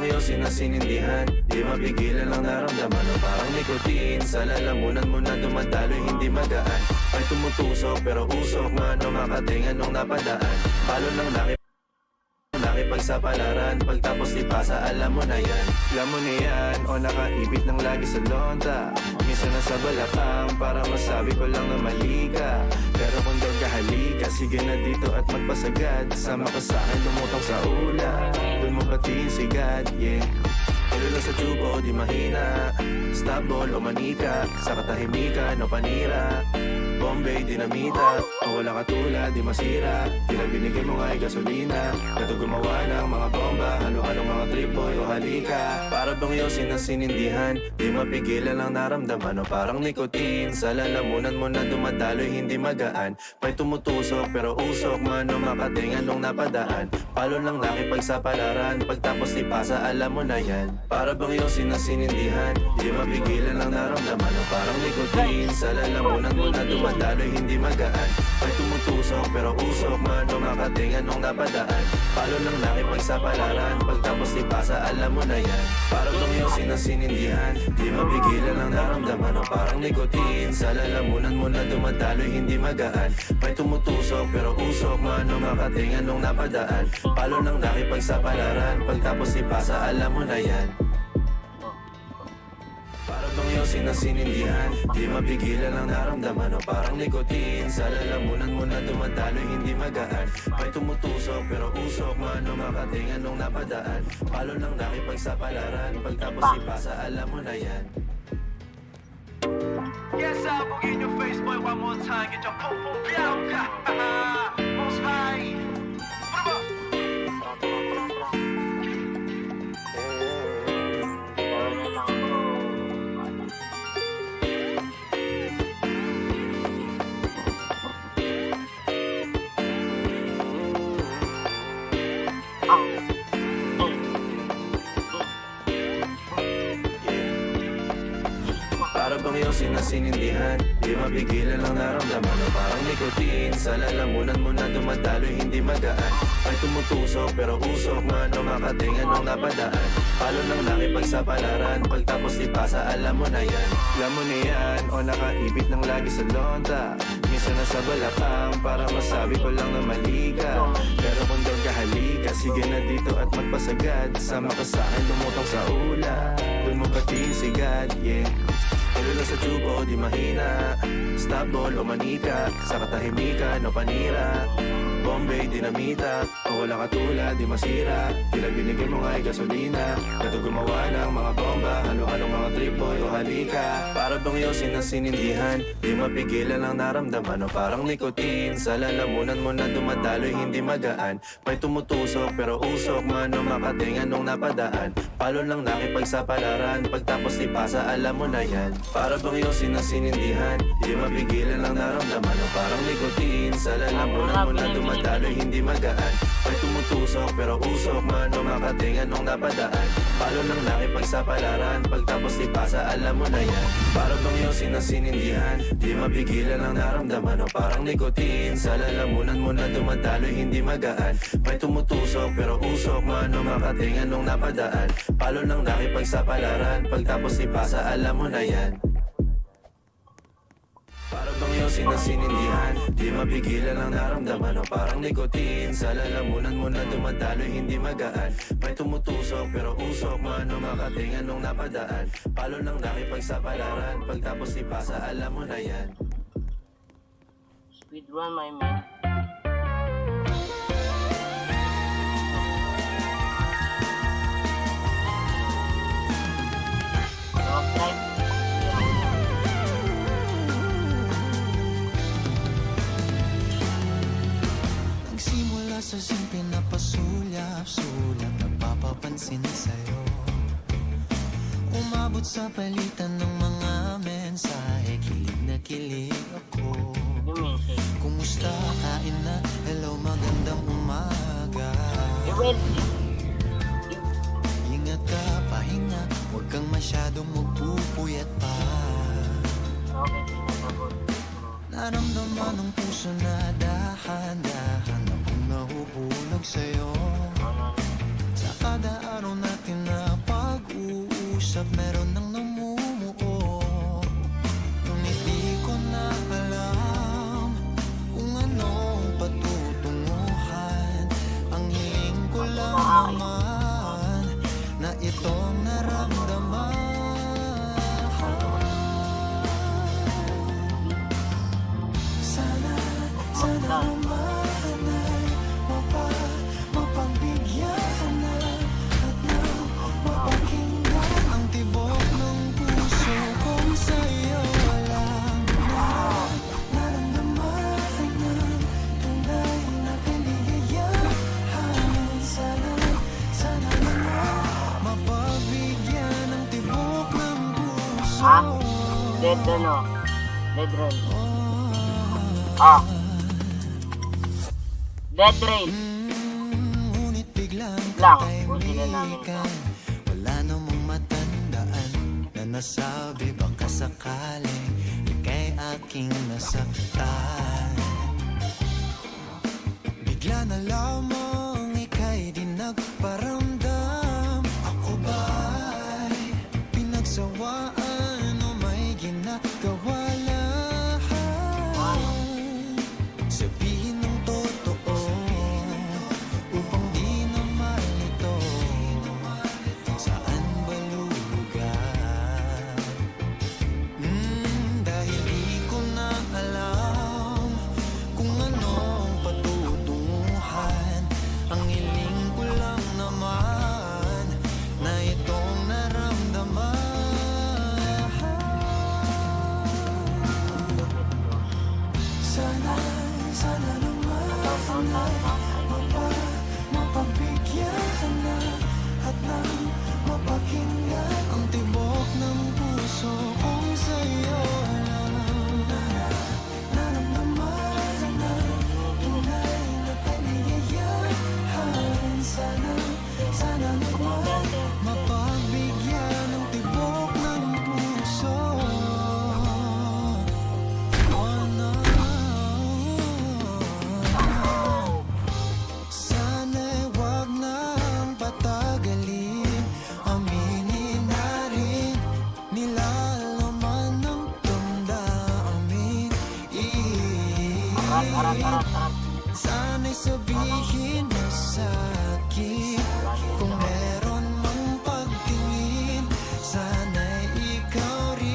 bang yosin na sinindihan? Di mapigilan ang naramdaman o parang nikotin. Sa lalamunan mo na dumadaloy hindi magaan. May tumutusok pero usok man o makatingan nung napadaan. Palo ng pagsapalaran, pagtapos ipasa alam mo na yan. Alam mo na yan o nakaibit ng lagi sa lonta. Minsan nasa balakang para masabi ko lang na mali ka. Pero kung daw kahalika, sige na dito at magpasagad. Sama ka sa akin lumutang sa ula, doon mo patiin sigad, yeah. Kalula sa tubo, di mahina. Stop ball o manika, sa katahimikan o panira. Bombay, dinamita, o wala katulad, di masira. Tila binigay mo nga ay gasolina. Kato gumawa ng mga bomba, halo-halong mga trip boy o halika. Para bang yosin na sinindihan, di mapigilan ang naramdaman o parang nikotin. Sa lalamunan mo na dumadaloy hindi magaan. May tumutusok pero usok man o makatingan nung napadaan. Palo lang nakipagsapalaran, pagtapos ipasa alam mo na yan. Para bang yosin na sinindihan, di mapigilan ang naramdaman o parang nikotin. Sa lalamunan mo na dumadaloy hindi magaan. May tumutusok pero usok man o makatingan nung napadaan. Palo lang nakipagsapalaran, pagtapos ipasa alam mo na yan. Para bang yosin na sinindihan, di mapigilan ang naramdaman o parang nikotin. Sa lalamunan mo na dumadaloy hindi magaan. May tumutusok pero usok man o makatingan nung napadaan. Palo lang nakipagsapalaran, pagtapos ipasa alam mo na yan. Para bang yosin na sinindihan, di mapigilan ang naramdaman o parang nikotin. Sa lalamunan mo na dumadaloy hindi magaan. May tumutusok pero usok man o makatingan nung napadaan. Palo lang nakipagsapalaran, pagtapos ipasa alam mo na yan. Yes, I'll boogie in your face, boy, one more time. Get your pum pum bianca. Most high. Para bang yosin na sinindihan, di mapigilan ang naramdaman o parang nikotin. Sa lalamunan mo na dumadaloy hindi magaan. May tumutusok pero usok man o makatingan nung napadaan. Palo ng nakipagsapalaran, pagtapos ipasa alam mo na yan. Alam mo na yan o nakaibit ng lagi sa lonta. Minsan nasa balakang para masabi ko lang na mali ka. Pero kung daw kahalika, sige na dito at magpasagad. Sama ka sa akin lumutang sa ula, doon mo patiin sigad, yeah. Kalula sa tubo, di mahina. Stop ball o manika, sa katahimikan o panira. Bombay, dinamita, o wala katulad, di masira. Tila binigay mo nga ay gasolina. Kato gumawa ng mga bomba, halo-halong mga trip boy o halika. Para bang yosin na sinindihan, di mapigilan ang naramdaman o parang nikotin. Sa lalamunan mo na dumadaloy hindi magaan. May tumutusok pero usok man o makatingan nung napadaan. Palo lang nakipagsapalaran, pagtapos ipasa alam mo na yan. Para bang yosin na sinindihan, di mapigilan ang naramdaman o parang nikotin. Sa lalamunan mo na dumadaloy hindi magaan. May tumutusok pero usok man o makatingan nung napadaan. Palo lang nakipagsapalaran, pagtapos ipasa alam mo na yan. Para bang yosin na sinindihan, di mapigilan ang naramdaman o parang nikotin. Sa lalamunan mo na dumadaloy hindi magaan. May tumutusok pero usok man o makatingan nung napadaan. Palo lang nakipagsapalaran, pagtapos ipasa alam mo na yan. Para bang yosin na sinindihan, di mapigilan ang naramdaman o parang nikotin. Sa lalamunan mo na dumadaloy hindi magaan. May tumutusok pero usok man o makatingan nung napadaan. Palo lang nakipagsapalaran, pagtapos ipasa alam mo na yan. Speedrun my man. Okay. Nagsimula sa simple na pasulyap-sulyap, nagpapapansin sa'yo. Umabot sa palitan ng mga mensahe, kilig na kilig ako. Kumusta, kain na, hello, magandang umaga. Ingat ka, pahinga, huwag kang masyadong magpupuyat pa. Naramdaman ng puso na dahan-dahan akong nahuhulog sa'yo. Sa kada araw natin na itong naramdaman. Sana naman ay mapagbigyan na at nang mapakinggan ang tibok ng puso kong sa'yo walang naramdaman ng tunay na kaligayahan. Sana naman mapabigyan ang tibok ng puso. Ha? Dead ano? Dead rain. Ah. Dead rain. Ngunit biglang Lang, buti na namin to. katahimikan. Wala namang matandaan na nasabi baka sakaling ika'y aking nasaktan. Bigla na lamang ika'y di nagparamdam. Ako ba'y pinagsawaan o may ginagawa lahat? Sabihin ng totoo upang di na malito. Saan ba lulugar? Dahil di ko na alam kung anong patutunguhan. Ang hiling ko lang naman na itong naramdaman. Sana naman mapagbigyan na at nang mapakinggan ang tibok ng puso kong sa'yo lang naramdaman na tunay na kaligayahan. Sana naman mapagbigyan ang tibok ng puso. Sana'y wag nang patagalin. Aminin na rin nilalaman ng damdamin. Arat. Sana'y sabihin mo sa'kin kung meron mang pagtingin. Sana'y ikaw rin.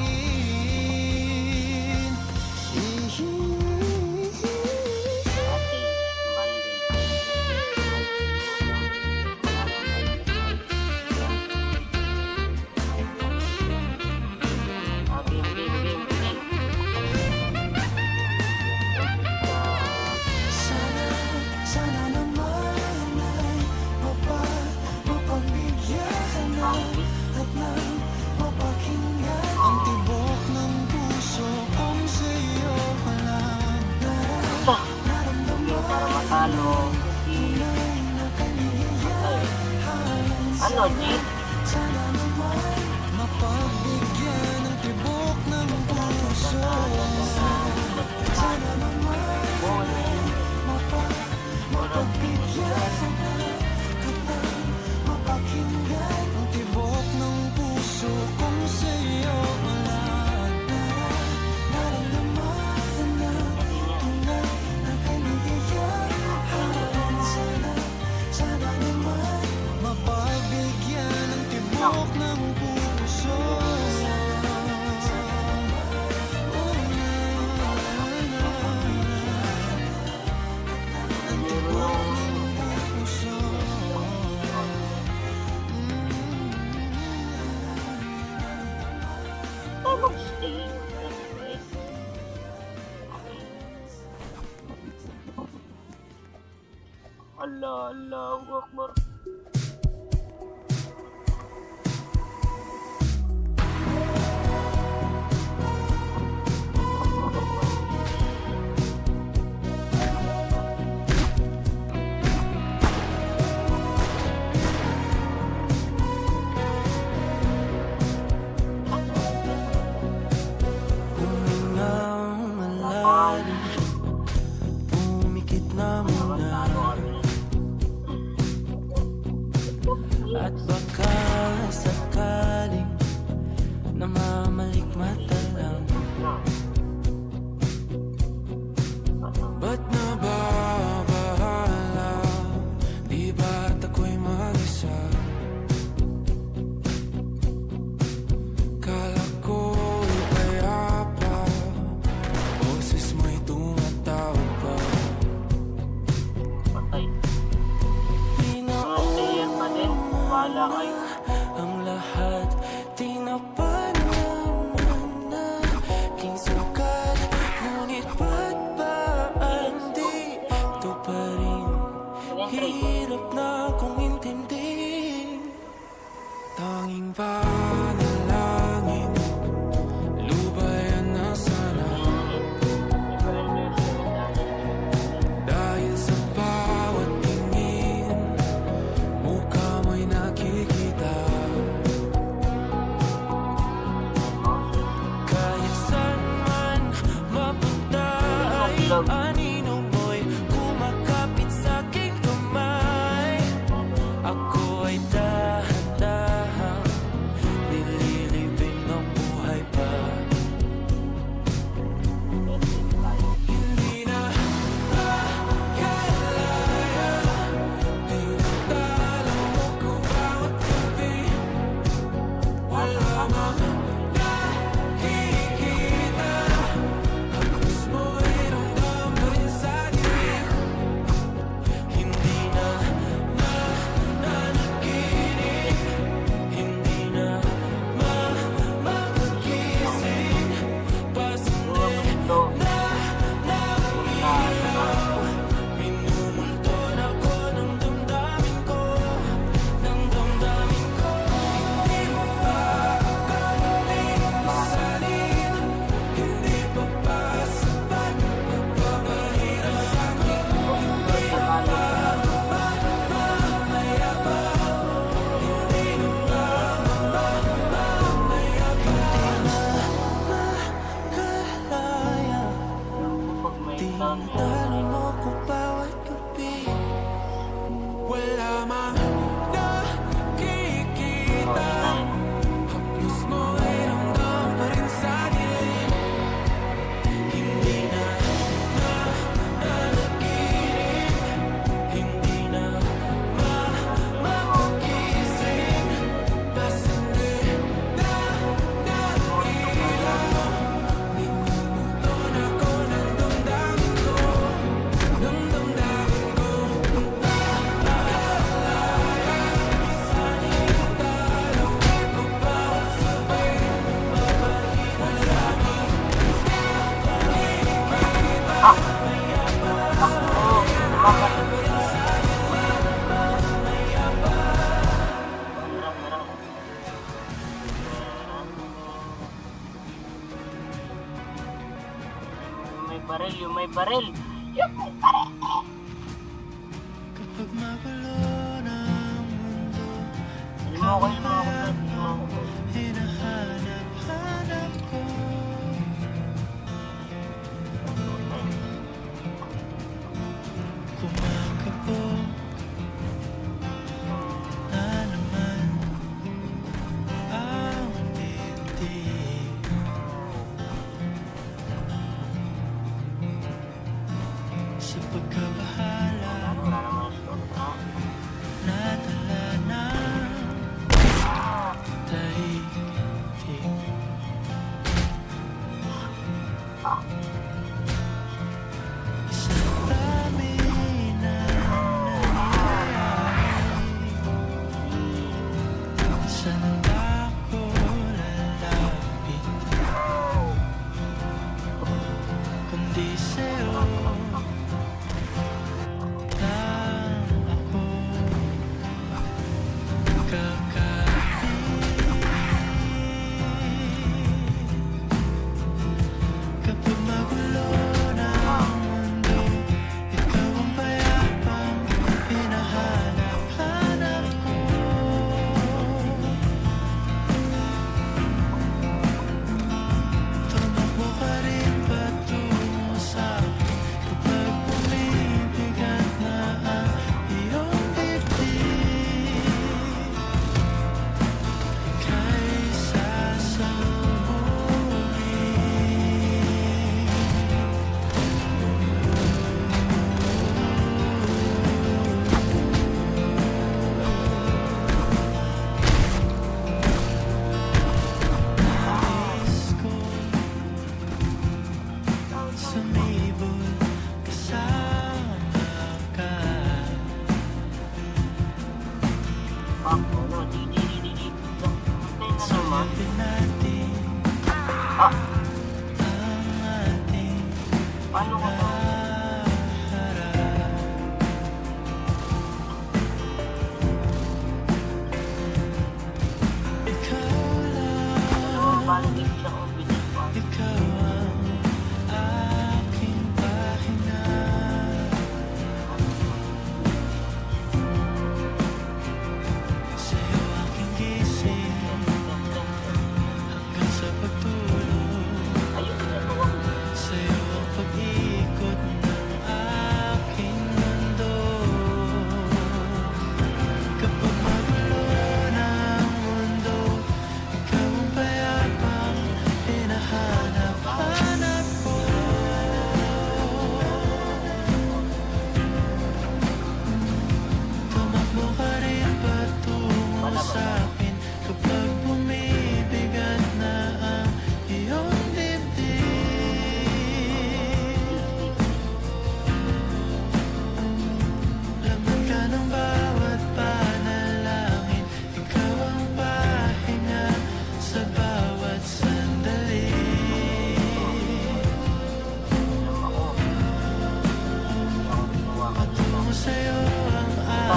Sana naman ay mapagbigyan na at nang mapakinggan ang tibok ng puso kong sa'yo walang naramdaman. Para matalo. Tunay na kaligayahan. Ano, G? Sana naman mapagbigyan ang tibok ng puso. Sana naman mapagbigyan na at nang mapakinggan ang tibok ng puso kung sa'yo walang naramdaman na tunay na kaligayahan. Sana naman mapagbigyan ang tibok ng puso. Ang tibok ng puso. Mag-stay. Allah, Allahu Akbar. Pumikit na muna at baka sakaling namamalikmata lang. Ba't nababahala? Di ba't ako'y mag-isa? Wala kayo. Ang lahat tinapan naman na aking sukat. Ngunit ba't ba andito pa rin? Hirap na kong intindihin. Tanging panalangin, lubayan na sana. Dahil sa bawat tingin, mukha mo'y nakikita. Kahit saan man mapunta ay anino mo'y kumakapit sa aking kamay. Ako ay dahan-dahan nililibing ng buhay pa. Hindi na makalaya, tinatala mo ko bawat gabi. Wala mang nakikita, hapos mo'y ramdam pa rin sa dilim. Hindi na mananaginip, hindi na makagising. Pasindi na ilaw, minumulton ako ng damdamin ko, ng damdamin ko. Hindi mo pa akalain, hindi pa ba sapat, nagpapahirap sa'kin. Hindi na ba mamayabang, hindi na ba mamayabang. Makalaya, Pag may sound yan. tinatalo mo ko bawat gabi. Wala mang nakikita, haplos mo ay ramdam pa rin sa dilim. Hindi na mananaginip, hindi na makagising. Pasindi na ilaw, minumulton ako ng damdamin ko, ng damdamin ko. Sana'y dalaw ko bawat sabay, mapahirap sa'kin. Yung may baril. Kapag magulo ng mundo, Alam mo ako. hinahanap-hanap ko. Kumakabog na naman ang dibdib. Sa pagkabahala, Wala naman ito. nadala na tahimik.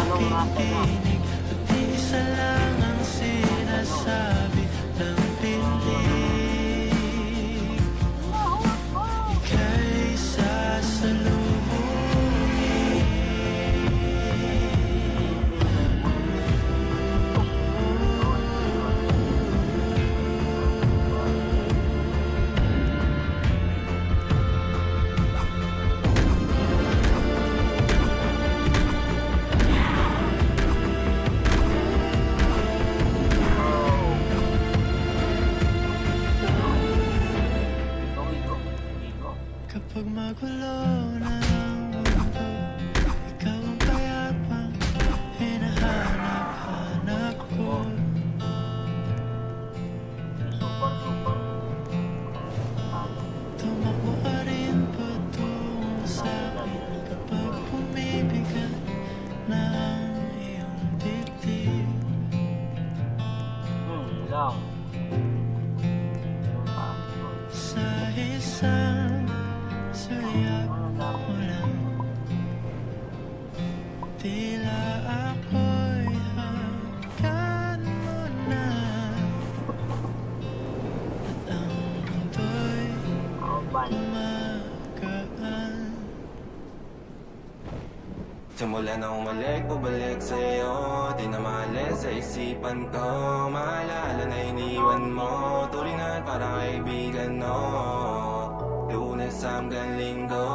Tanong natin na. nakikinig at isa lang ang sinasabi ng piling. Ika'y sasalubungin. Bigo. Kapag magulo na ang mundo, ikaw ang payapang hinahanap-hanap ko. Super. Tumakbo ka rin patungo sa'kin kapag bumibigat na ang iyong dibdib. Lang. Sa isang sulyap mo lang, tila ako'y hanggan mo na. At ang mundo'y gumagaan. Simula na umalik, bumalik sa'yo Di na maalis sa isipan ko Maalala na iniwan mo Turingan para kaibigan, no Lunes hanggang Linggo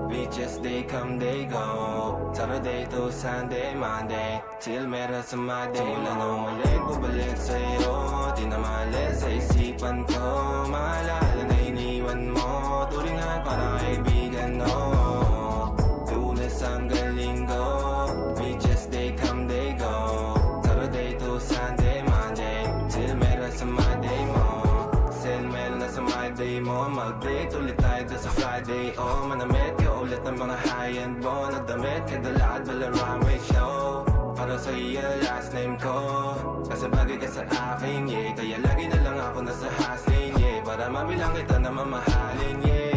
Beaches, they come, they go Saturday to Sunday, Monday Till meron sa Monday Simula na umalik, bumalik sa'yo Di na maalis sa isipan ko Maalala na iniwan mo Turingan para kaibigan, no Lunes hanggang Linggo Beaches, they come, they go Saturday to Sunday, Monday Till meron sa Monday mo Send meron na sa Monday mo Mag-date ulit tayo doon sa Friday Oh, manamit ka ulit ng mga high-end mo Nagdamit ka dala at bala runway show Para sa iyo last name ko Kasi bagay ka sa akin, yeah Kaya lagi na lang ako nasa hustling, yeah Para mabilang kita na mamahalin, yeah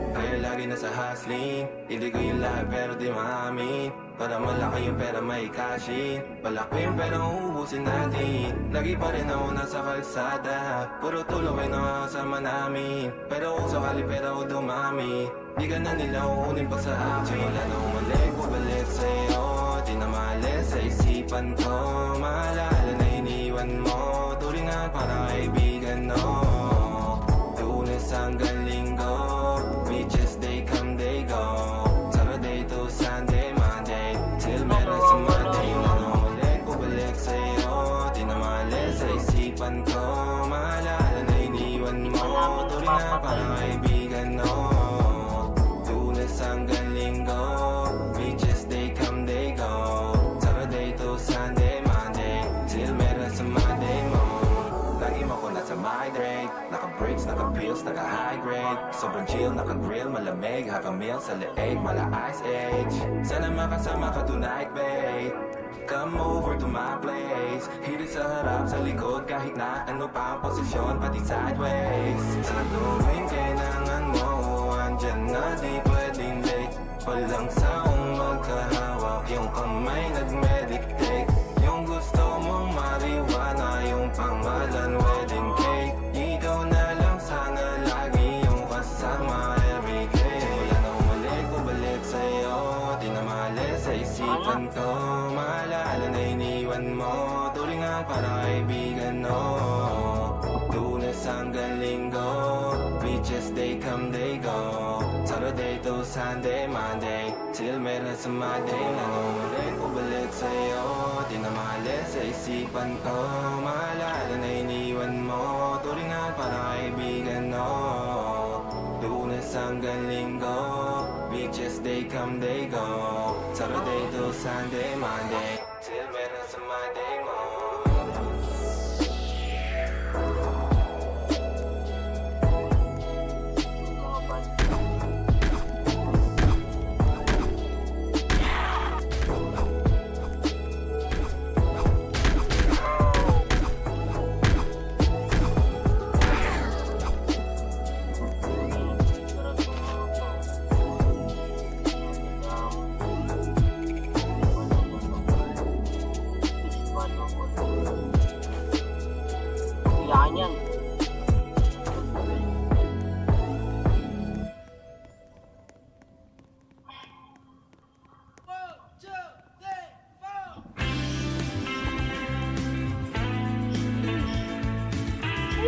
kaya lagi nasa hustling Hindi ko yung lahat pero di maamin Para malaki yung pera may cashin Palaki yung pera uubusin natin Lagi pa rin ako nasa kalsada Puro tulong ay nakakasama namin Pero kung sakali pera ko dumami Di ka na nila uunin pa sa akin Simula na umalik, bumalik sa'yo Di na maalis sa isipan ko Maalala na iniwan mo Turingan para kaibigan, no Lunes hanggang Linggo Beaches, they come, they go Saturday to Sunday, Monday Till meron sa Monday Manumalik, bumalik sa'yo Di na maalis sa isipan ko Maalala na iniwan mo Turingan para kaibigan, no Lunes hanggang Linggo Beaches, they come, they go Saturday to Sunday, Monday Till meron sa Monday mo Lagi mo ko nasa migrate Naka-breaks, naka-pills, naka-high grade Sobrang chill, naka-grill, malamig Have a meal sa leeg, mala ice age Sana makasama ka tonight, babe Come over to my place Hilig sa harap, sa likod Kahit na ano pa ang posisyon Pati sideways Sa tuwing kailangan mo Andyan na di pwedeng late Walang saong magkahawak Yung kamay nag-meditate Yung gusto mong mariwana Yung pangalan wedding cake Ikaw na lang sana lagi yung kasama everyday Simula na umalik, bumalik sa'yo Di na maalis sa isipan ko Maalala na iniwan mo Turingan para kaibigan, no Lunes hanggang Linggo Beaches, they come, they go Saturday to Sunday, Monday Till meron sa Monday Nang umalik, bumalik sa'yo Di na maalis sa isipan ko Maalala na iniwan mo Turingan para kaibigan, no Lunes hanggang Linggo Beaches, they come, they go Saturday to Sunday, Monday Till meron sa Monday mo Mga bad.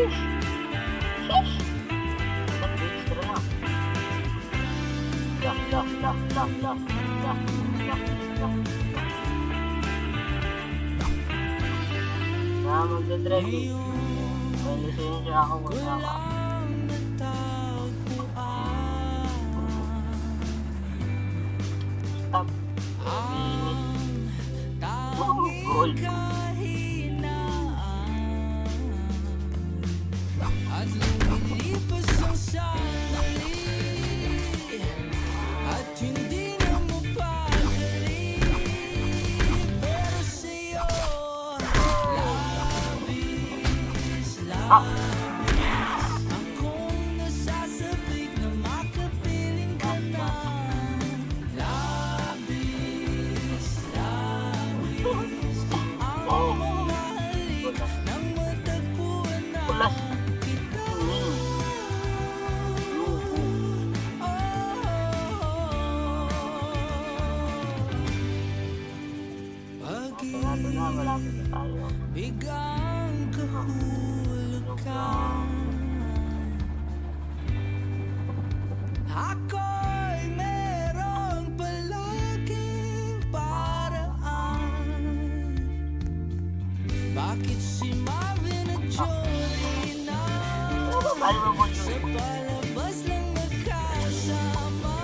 Na magdadrive. May lisensya ako wala ka. Stop. Gold. At lumilipas ang sandali at hindi na mapakali. Pero sa'yo, labis, labis akong nasasabik na makapiling ka na. Labis, labis ang mahalik nang matagpuan na Pulas. kita. Malapit na, malapit na tayo. Biglang kahulog ka. Ako'y merong palaging paraan. Bakit si Marvin at Jolie na Alam mo sa palabas lang magkasama?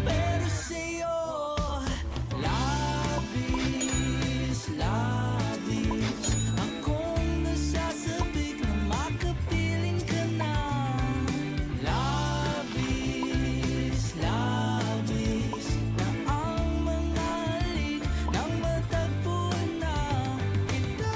Pero sa'yo, labis, labis akong nasasabik na makapiling ka na. Labis, labis na ang mga halik nang matagpuan na kita.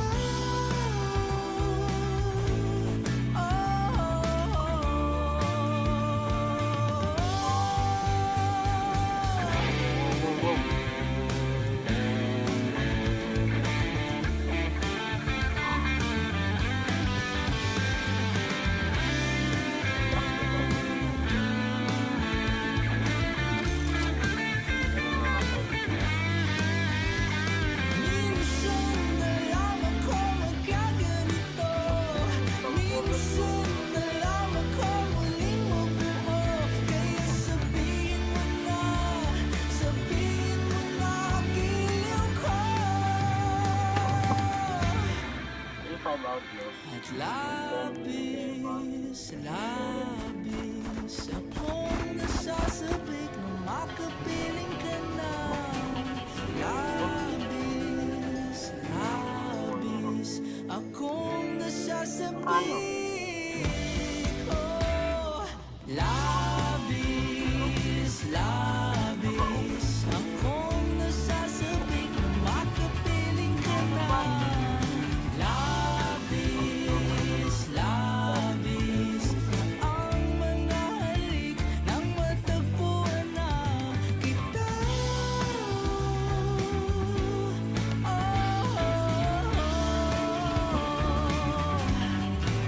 Minsan na lang ako magkaganito. Minsan na lang ako muling mabuo. Kaya sabihin mo na giliw ko. Five outlaws. At labis, labis akong nasasabik na makapiling ka na. Labis, labis akong nasasabik. Oh, labis, labis akong nasasabik na makapiling ka na. Labis, labis ang mga halik nang matagpuan na kita.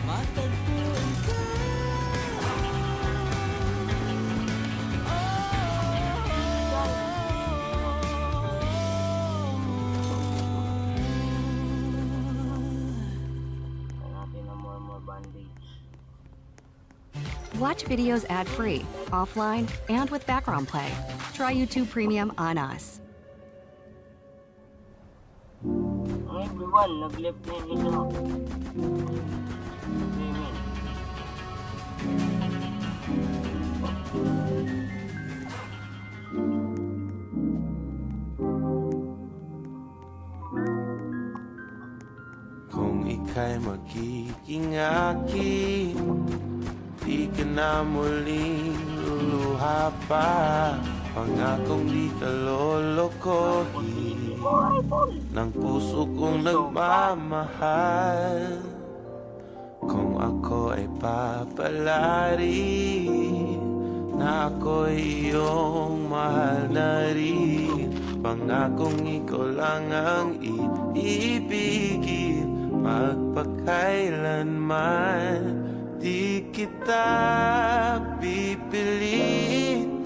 Matagpuan ka. Hanapin na more bandage. Watch videos ad-free, offline, and with background play. Try YouTube Premium on us. Ang everyone, nag-left na yung isa. Swimming. Kung ika'y magiging akin, di ka na muling luluha pa. Pangakong di ka lolokohin ng puso kong nagmamahal. Kung ako ay papalari na ako'y iyong mahal na rin, pangakong ikaw lang ang iibigin magpakailanman. Di kita pipilitin,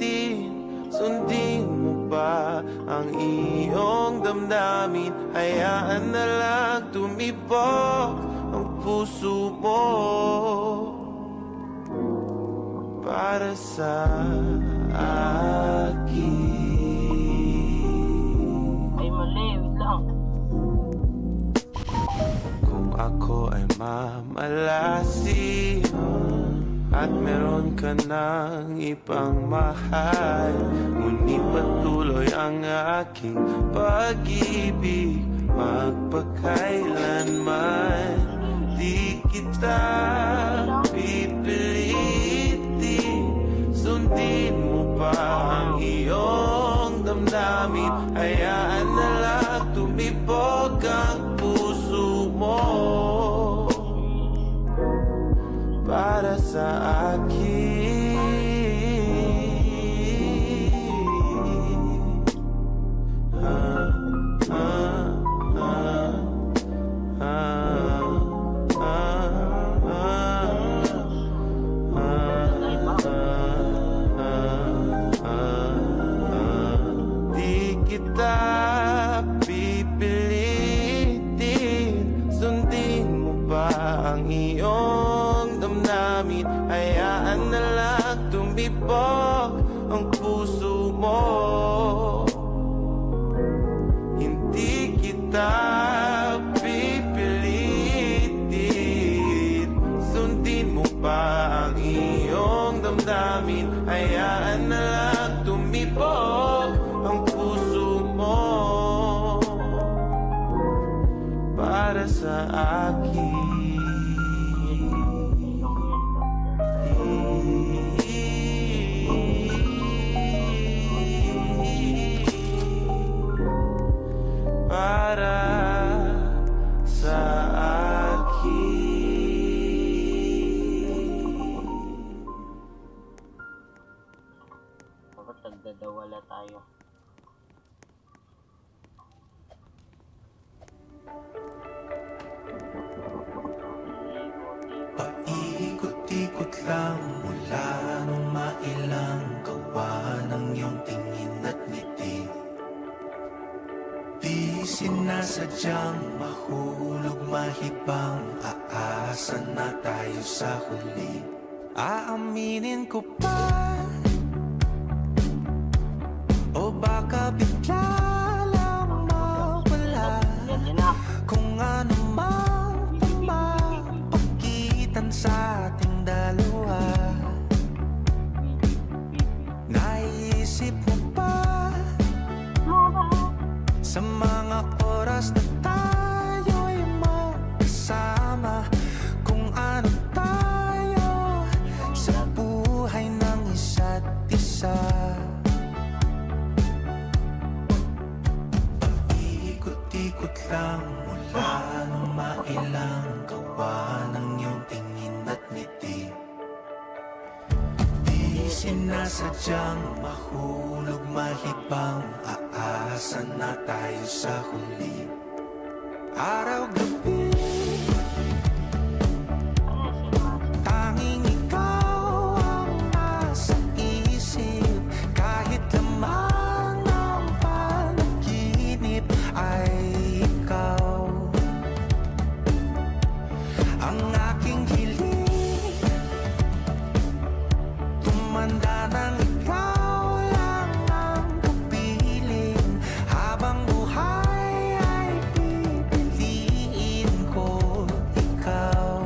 sundin mo ba ang iyong damdamin? Hayaan na lang tumibok ang puso mo para sa akin. Ay, mali. Wait lang. Kung ako ay mamalasi at meron ka ng ibang mahal, ngunit patuloy ang aking pag-ibig, magpakailanman di kita pipilitin. Sundin mo pa ang iyong damdamin, hayaan na lang tumibok ang puso mo para sa akin. Di kita pipilitin, sundin mo pa ang iyong damdamin, hayaan na lang tumibok ang puso mo. Hindi kita pipilitin, sundin mo pa ang iyong damdamin, hayaan na lang tumibok ang puso mo para sa akin. Para sa akin. Dapat nagdadawala tayo. Paikot-ikot lang mula nung mailang gawa ng iyong tingin at ngiti. Di sinasadyang mahulog mahibang, aasa na tayo sa huli. Aaminin ko pa, o baka bigla lang mawala Yan na. kung ano mang mapagitan sa ating dalawa. Naisip mo pa sa mga oras na tayo'y magkasama, kung ano tayo sa buhay ng isa't isa. Paikot-ikot lang mula nung mailang gawa ng iyong tingin at ngiti. Di sinasadyang mahulog mahibang, aasa na tayo sa huli. Araw-gabi, tanging ikaw ang nasa isip. Kahit lamang ang panaginip ay ikaw. Ang aking hiling, tumanda ng ikaw lang ang kapiling. Habang buhay ay pipiliin ko ikaw.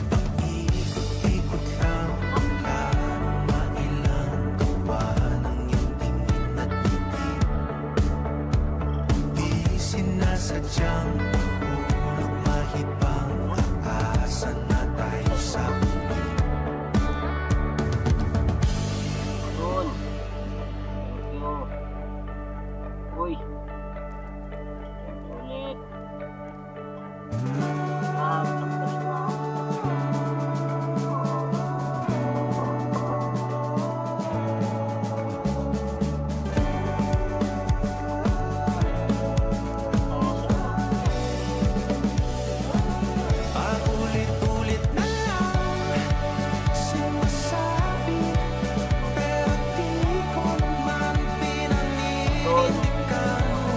Paikot-ikot lang mula nung mailang gawa ng iyong tingin at ngiti. Di sinasadyang mahulog mahibang, aasa na tayo sa huli. Yun. Thank you. Uy. Ulit. Tapos na. Paulit-ulit na lang sinasabi, pero di ko naman pinaninindigan mo.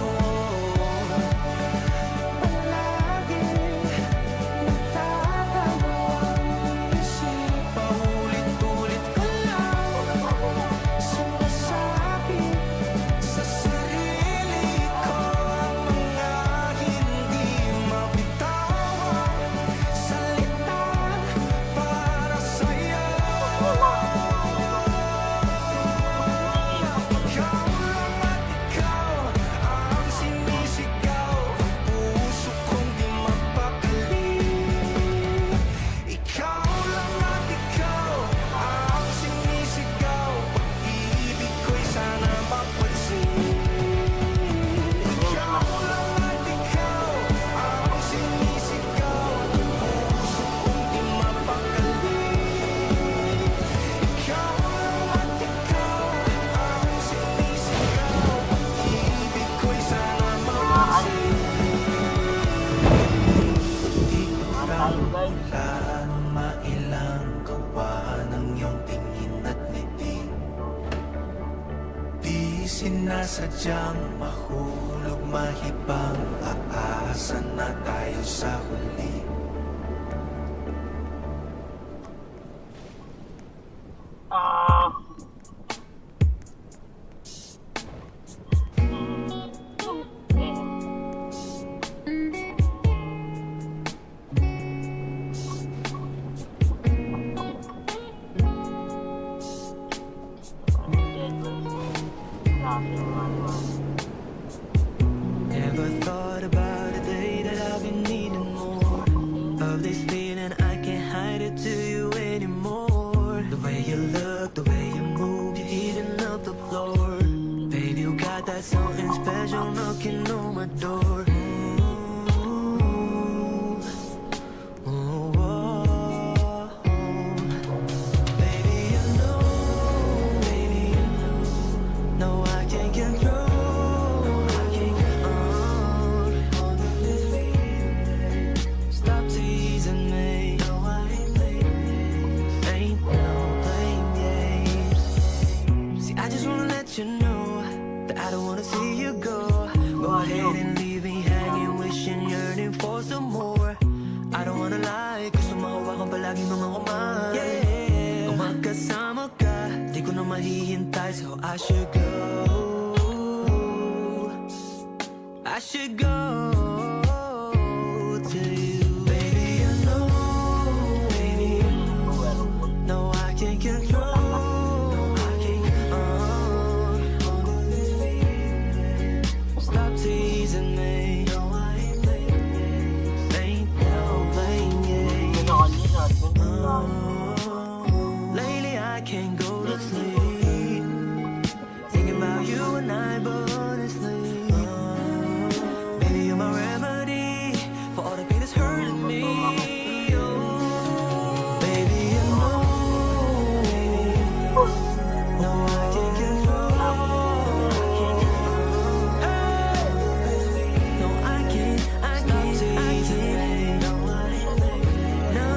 sinasadyang mahulog, mahibang, aasa na tayo sa huli. Never thought about a day that I've been needing more of this feeling. I can't hide it to you anymore. The way you look, the way you move, you're heating up the floor. Baby, you got that something special knocking on my door. Ooh, oh, baby, you know, no, I can't control. Stop teasing me. No, I ain't playing games. Ain't no playing games. See, I just wanna let you know that I don't wanna see you go. Go ahead and leave me hanging, wishing, yearning for some more. I don't wanna lie, gusto mahawakan palagi mga kamay. Yeah, kung magkasama ka, di ko na mahihintay, so I should go. I should go to you. Baby, I know, no, I can't control. Stop teasing me. No, I ain't playing games. Ain't no playing games. Lately I can't go to sleep, thinking about you and I, but honestly, baby, you're my remedy for all the pain that's hurting me. Oh, baby, you know, no, I can't control. Hey, no, I can't. No, I ain't playing. No,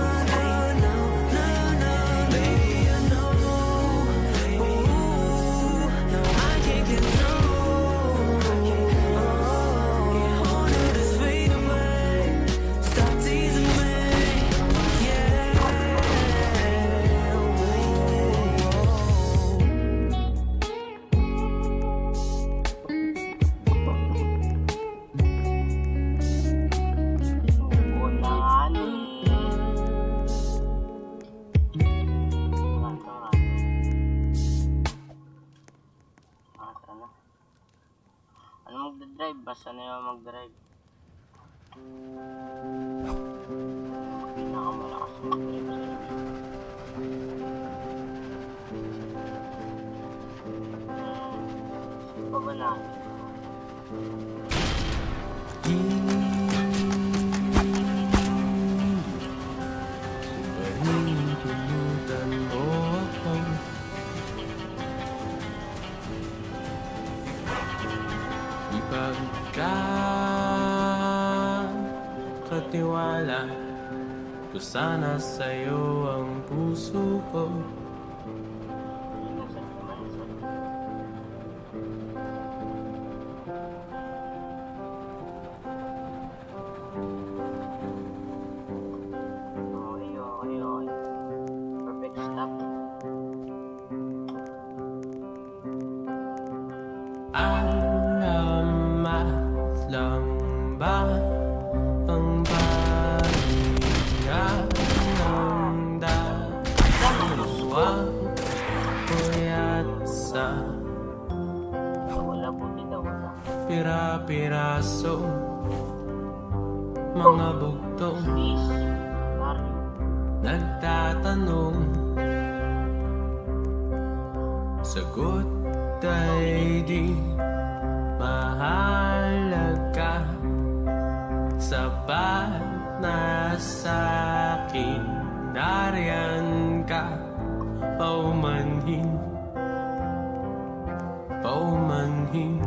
baby, you know, no, I can't control. Can't hold you this way away. Stop teasing me. Yeah. Ano magdadrive? Basta na yung magdrive. Pinakamalakas magdrive sa inyo. Pa ba natin? Pahintulutan mo ako. Ipagkakatiwala ko sana sa'yo ang puso ko. Nasaan naman sa okay. Perfect stop. Alamat lang ba ang pahinga ng dalawang puyat sa Wala buti daw wala. pira-piraso mga bugtong Please. Mario. nagtatanong, sagot ay di mahalaga. Sapat na sa'kin, nariyan ka, paumanhin, paumanhin.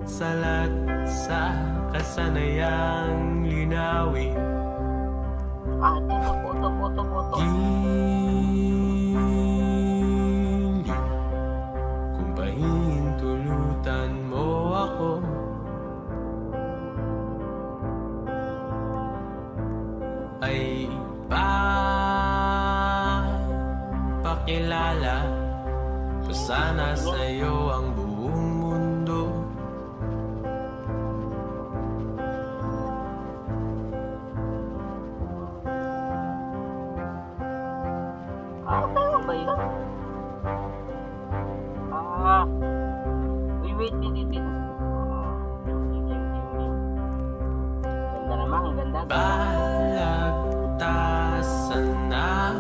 Salat sa kasanayang linawin, Dito, puto. giliw sana sa'yo ang buong mundo. Tayo ba yun? Ah, wait, wait. Ganda naman, ang ganda. Balagtasan na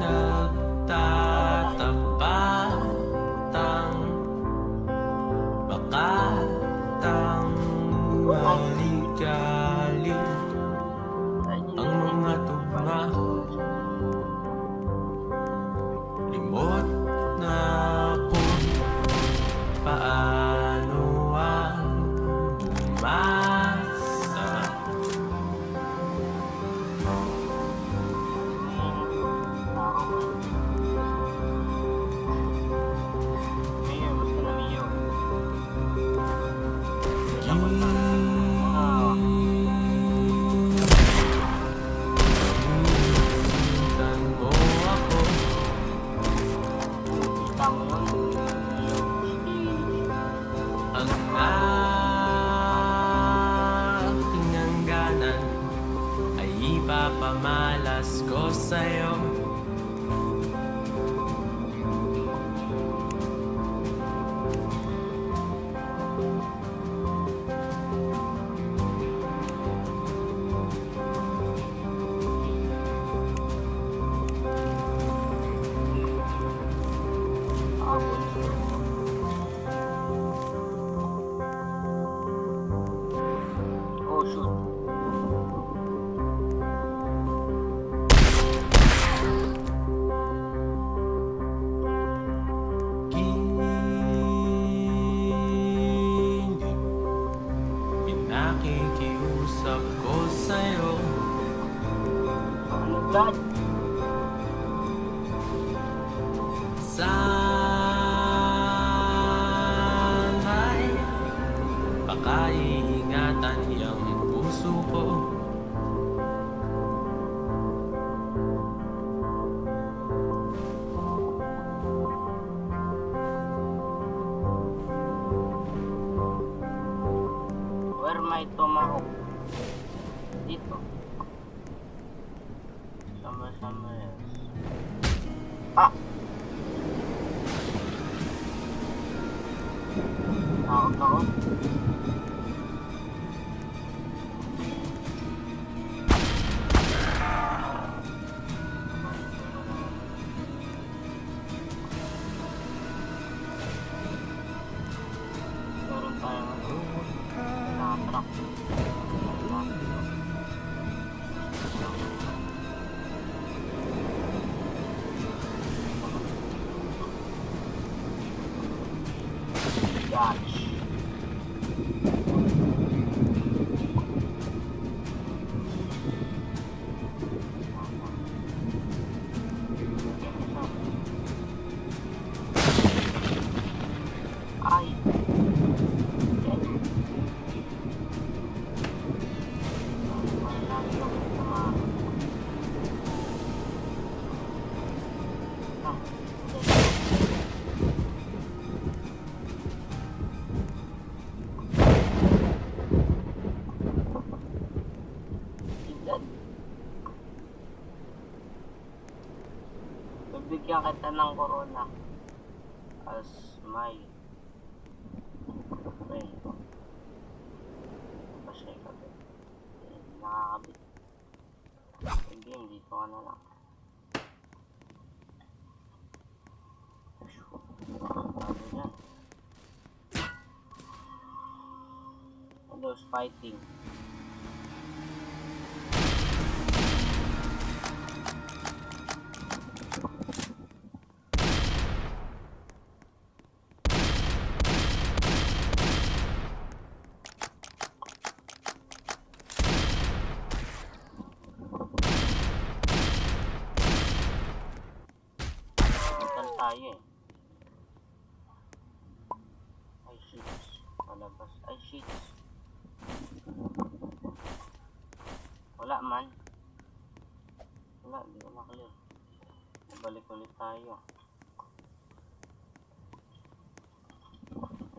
nagtatapatang bakatang maligaling ang mga tugma. Limot na kung paano ang bumasa. Mayor, basta na Mayor. Sundan mo ako. Kita mo yun. Ang aking hangganan ay ipapamalas ko sa'yo. Oh, shoot. Kilig, pinakikiusap ko sa'yo. Ano God? Sana'y pakaiingatan yung puso ko. Where my tomahawk? Dito. Somewhere else. Ah! Takot ako. Meron tayong nakatrak. Gosh. Ay. Bibigyan kita ng corona as my friend. Pasay ka ba? Nakakabit. Hindi ko na lang. Sabi yan. Those fighting. Tayo eh. Ay shits. Palabas. Ay shits. Wala man. Wala. Di ko maklear. Balik ulit tayo.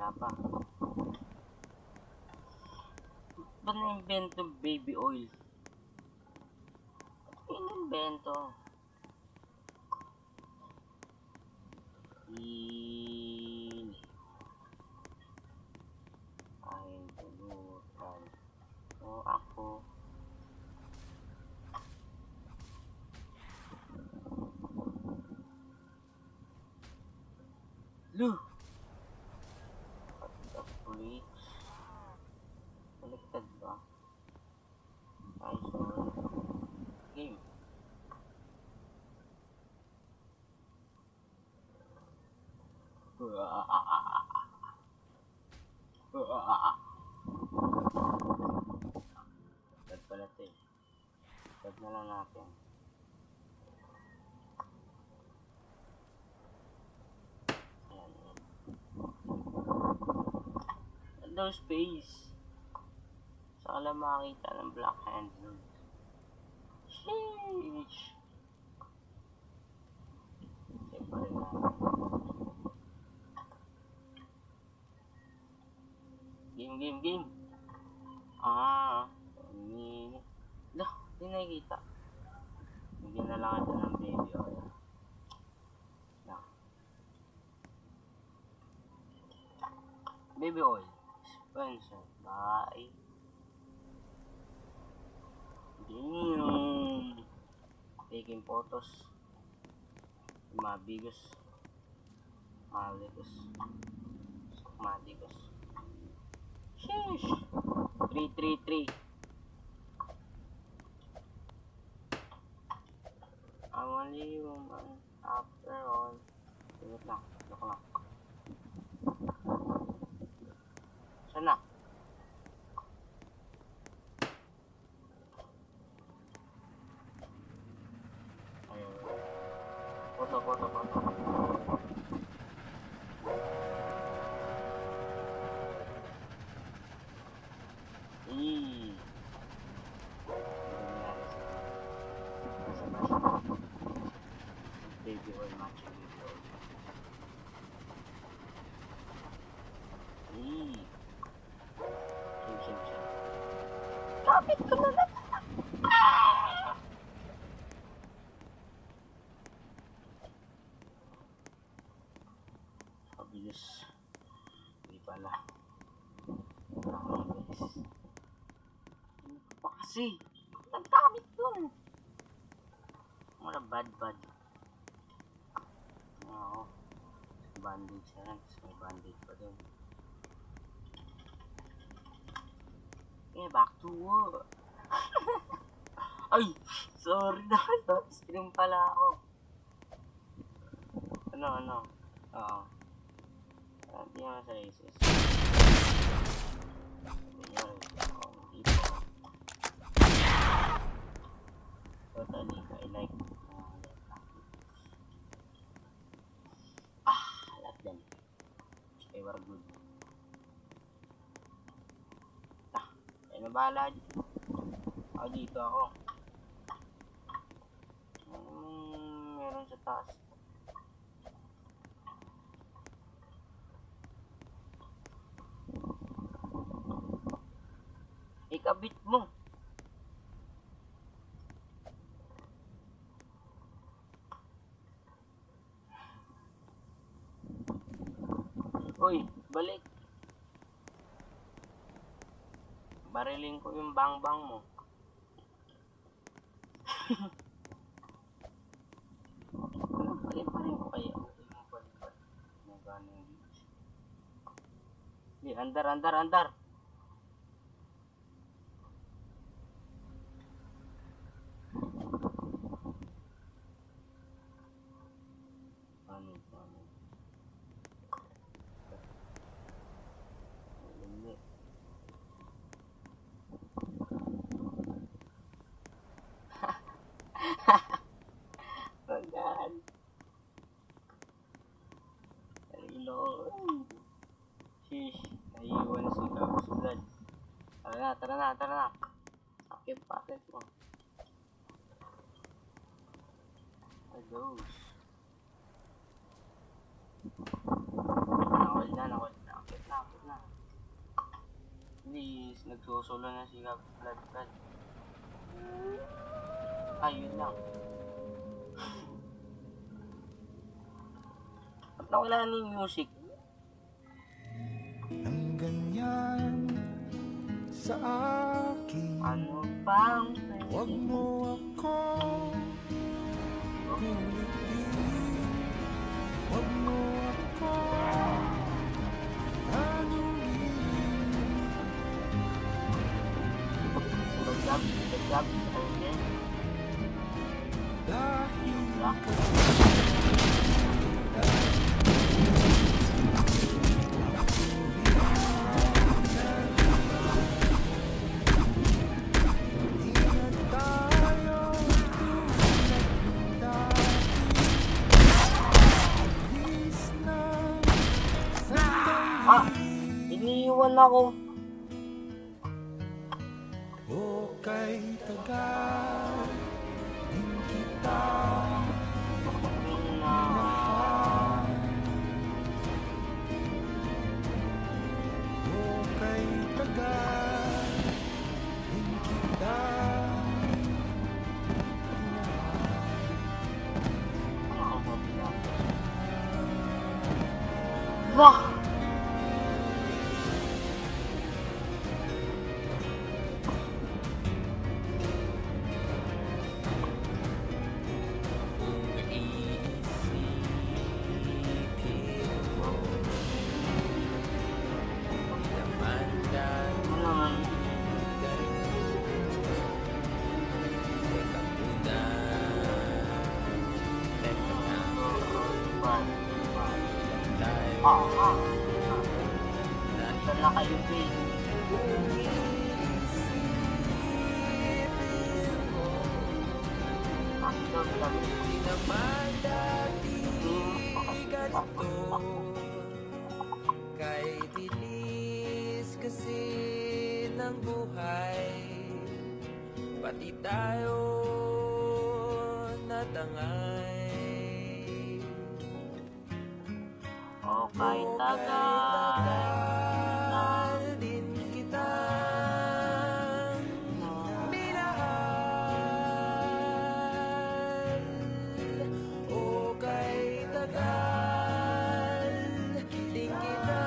Wala pa. Ba't na-invento baby oil? Ba't in-invento? Ay, bulutan. So, ako. Lu! Pagka bridge. Baliktad ba? Ay, sorry. Game. Baliktad pala ito eh. Baliktad na lang natin. Ayan, ayan. Hello, space. Saka lang makakita ng black handle. Sheesh. Siyempre na. Game. Ah. Ini. Lah, hindi nakikita. Bigyan na lang ito ng baby oil. Lah. Baby oil. Sponsored by Damn. Taking photos. Mabigos. Maligos. Maligos. Sheesh. 333. I'm only woman after all. Wait lang. Loko lang. Saan na? Foto. Baby oil matching baby oil. Same. Kapit ko na lang. Pabilis. Hindi pala. Nakakabilis. Ano pa kasi? Nagkamit dun. Wala bad. Oo. Bandage na lang. May bandage pa dun. Back to work. Ay! Sorry na. Stream pala ako. Ano? Oo. Hindi naman sa races. Totally, I like I like them. They were good. Ano bahala dito? Dito ako. Meron sa taas. Ikabit mo. Uy, balik. Bariling ko yung bang-bang mo. Balik ko kaya. Balik. Magano yung beach. Andar. Ano? Pagkaan. Hello. Sheesh. Naiiwan si Kapuslan. Tara na. Sakit packet mo. Ados. Nakawal na. Akit na. least, nagsusulo na si Blood. Ayun lang. Ba't nawala na yung music? Ang ganyan sa akin, Ano bang huwag pwede? mo ako ulitin. Huwag mo ako tanungin. Good job, okay. Dahil di na tayo tulad ng dati. Alis na sandali. Iniiwan ako. O kay tagal din kita minahal. O kay tagal din kita Wah! Ano naman? Saan na kayo, babe? kay bilis kasi ng buhay, pati tayo natangay. Okay, tagal din kita minahal. O kay tagal din kita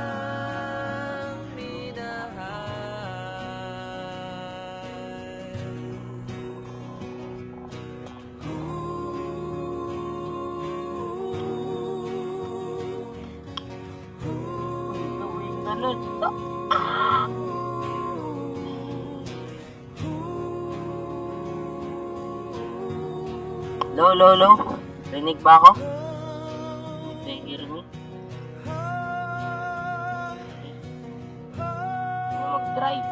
Lo. Rinig ba ako? Can you hear me? Ano mag-drive?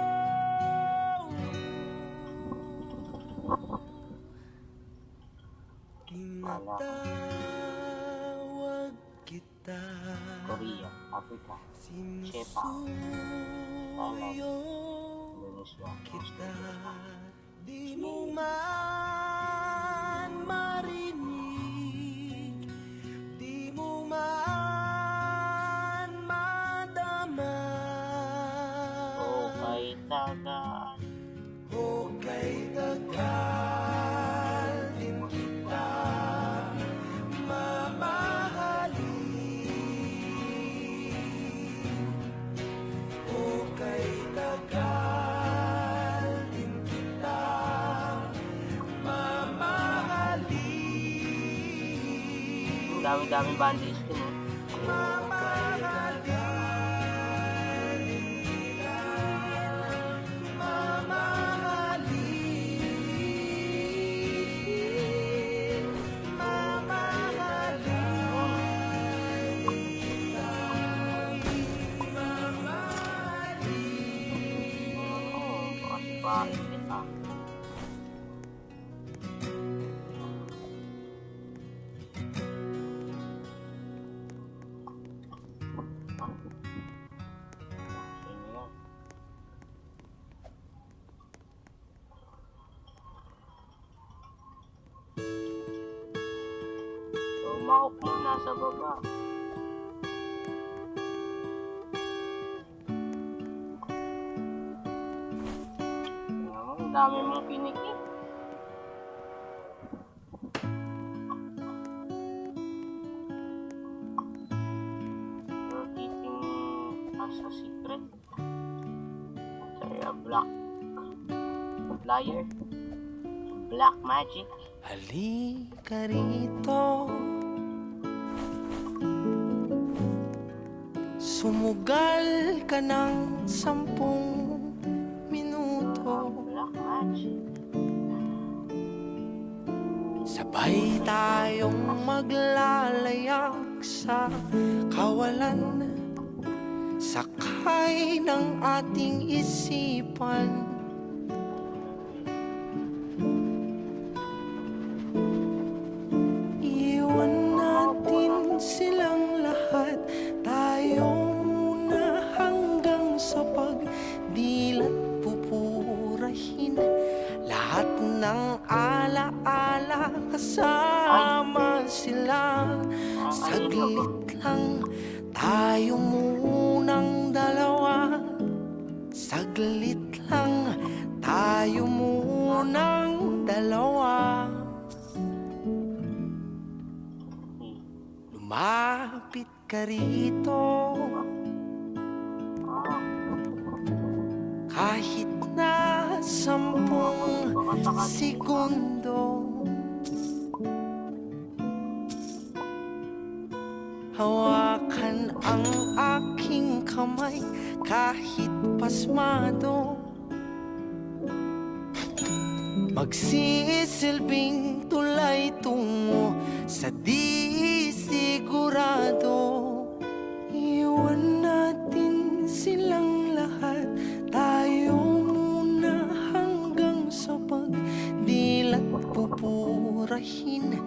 Wala. Tinatawag kita, Korea, Africa, Shepa, Thailand, Indonesia, kita di mo man marinig, di mo man madama. Okay, tagal. O kay tagal din kita mamahalin. O kay tagal din kita mamahalin. Ang dami-dami bandage ko, no? Bakit kita? Sino yan? Tumawak mo nasa baba. dami mong kinikip. You're keeping as a secret. Sorry, a black liar. Black magic. Halika rito, sumugal ka ng 10 minuto. Black magic. Sabay tayong maglalayag sa kawalan, sakay ng ating isipan. Iwan natin silang lahat, tayo muna hanggang sa pagdilat pupurahin. Lahat ng alaala kasama sila. Saglit lang, tayo munang dalawa. Saglit lang, tayo munang dalawa. Lumapit ka rito, kahit na 10 segundo. Hawakan ang aking kamay kahit pasmado. Magsisilbing tulay tungo sa di sigurado. Iwan natin silang lahat, tayo muna hanggang sa pagdilat pupurahin.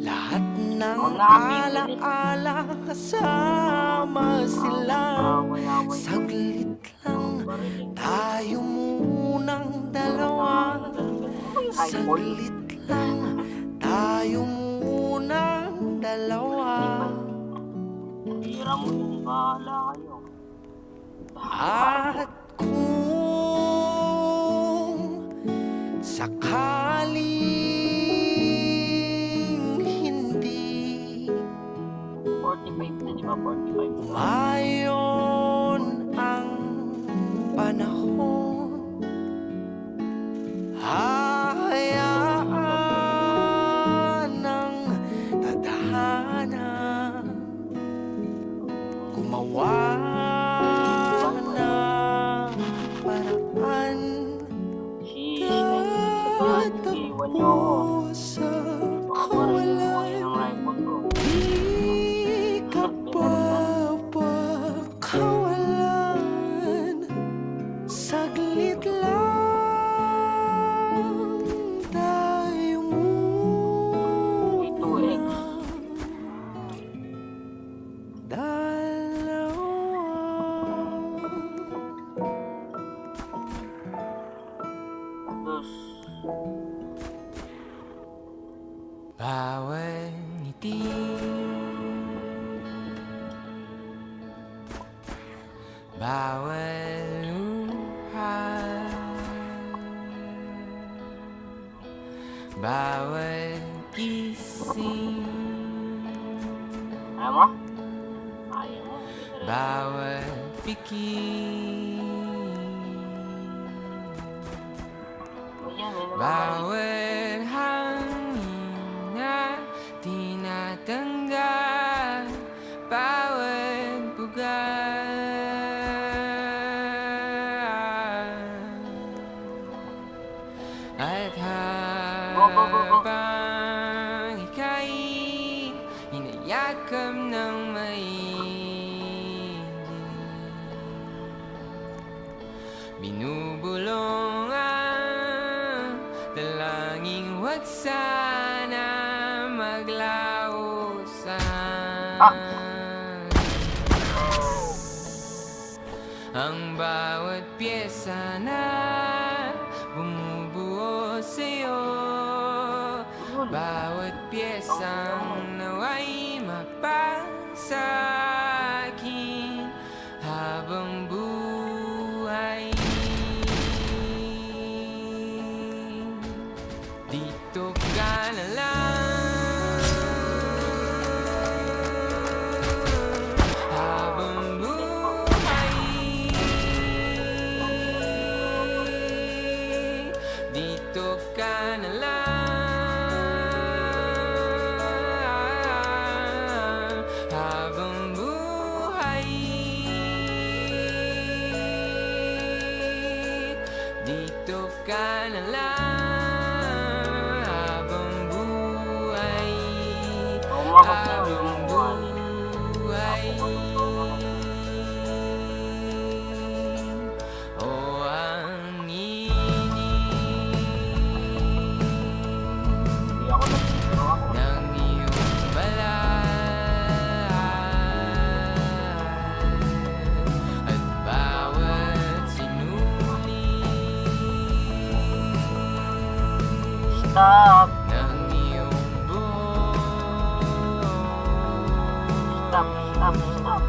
Lahat ng alaala kasama sila. Saglit lang, tayo munang dalawa. Saglit lang, tayo munang dalawa. Hira mo yung bahala kayo. At kung sakaling hindi 45 na, di ba? 45. umayon ang panahon, hayaan ng tadhana gumawa ng paraan. Iwan nyo ako. Sa Kawalan. Ng rifle ko. di ka papakawalan. Saglit lang, tayo May 2x. dalawa. Tapos, Bawat ngiti, bawat luha, bawat gising, ayaw mo? Ayaw mo. bawat pikir, Ayan, may naman. bawat hangin na tinatanggal, bawat bugan. At habang ika'y hinayakap ng maigi, binubulong ang dalangin, huwag sana maglaho sa ang bawat pyesa na bumubuo sa'yo, bawat pyesang naway mapasa'kin habang buhay. Dito ka na lang habang buhay, Umakap na yung habang buhay. buhay. O ang Hindi ako nagtitiro ako. ng iyong balat at bawat sinuli Stop! ng iyong Stop! Stop! Stop!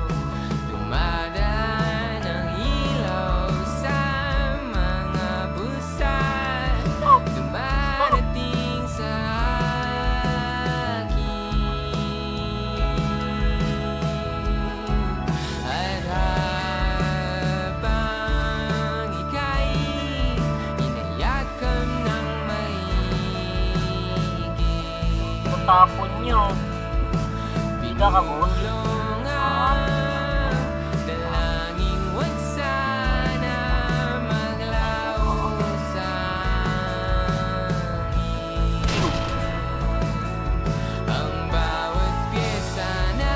dumadaan ang ilaw sa mga busan, dumarating sa akin. At habang ika'y inayakam ng maigit, Tapon nyo. Bida ka, boss. dalangin wag sana maglaho sa akin. Ang bawat pyesa na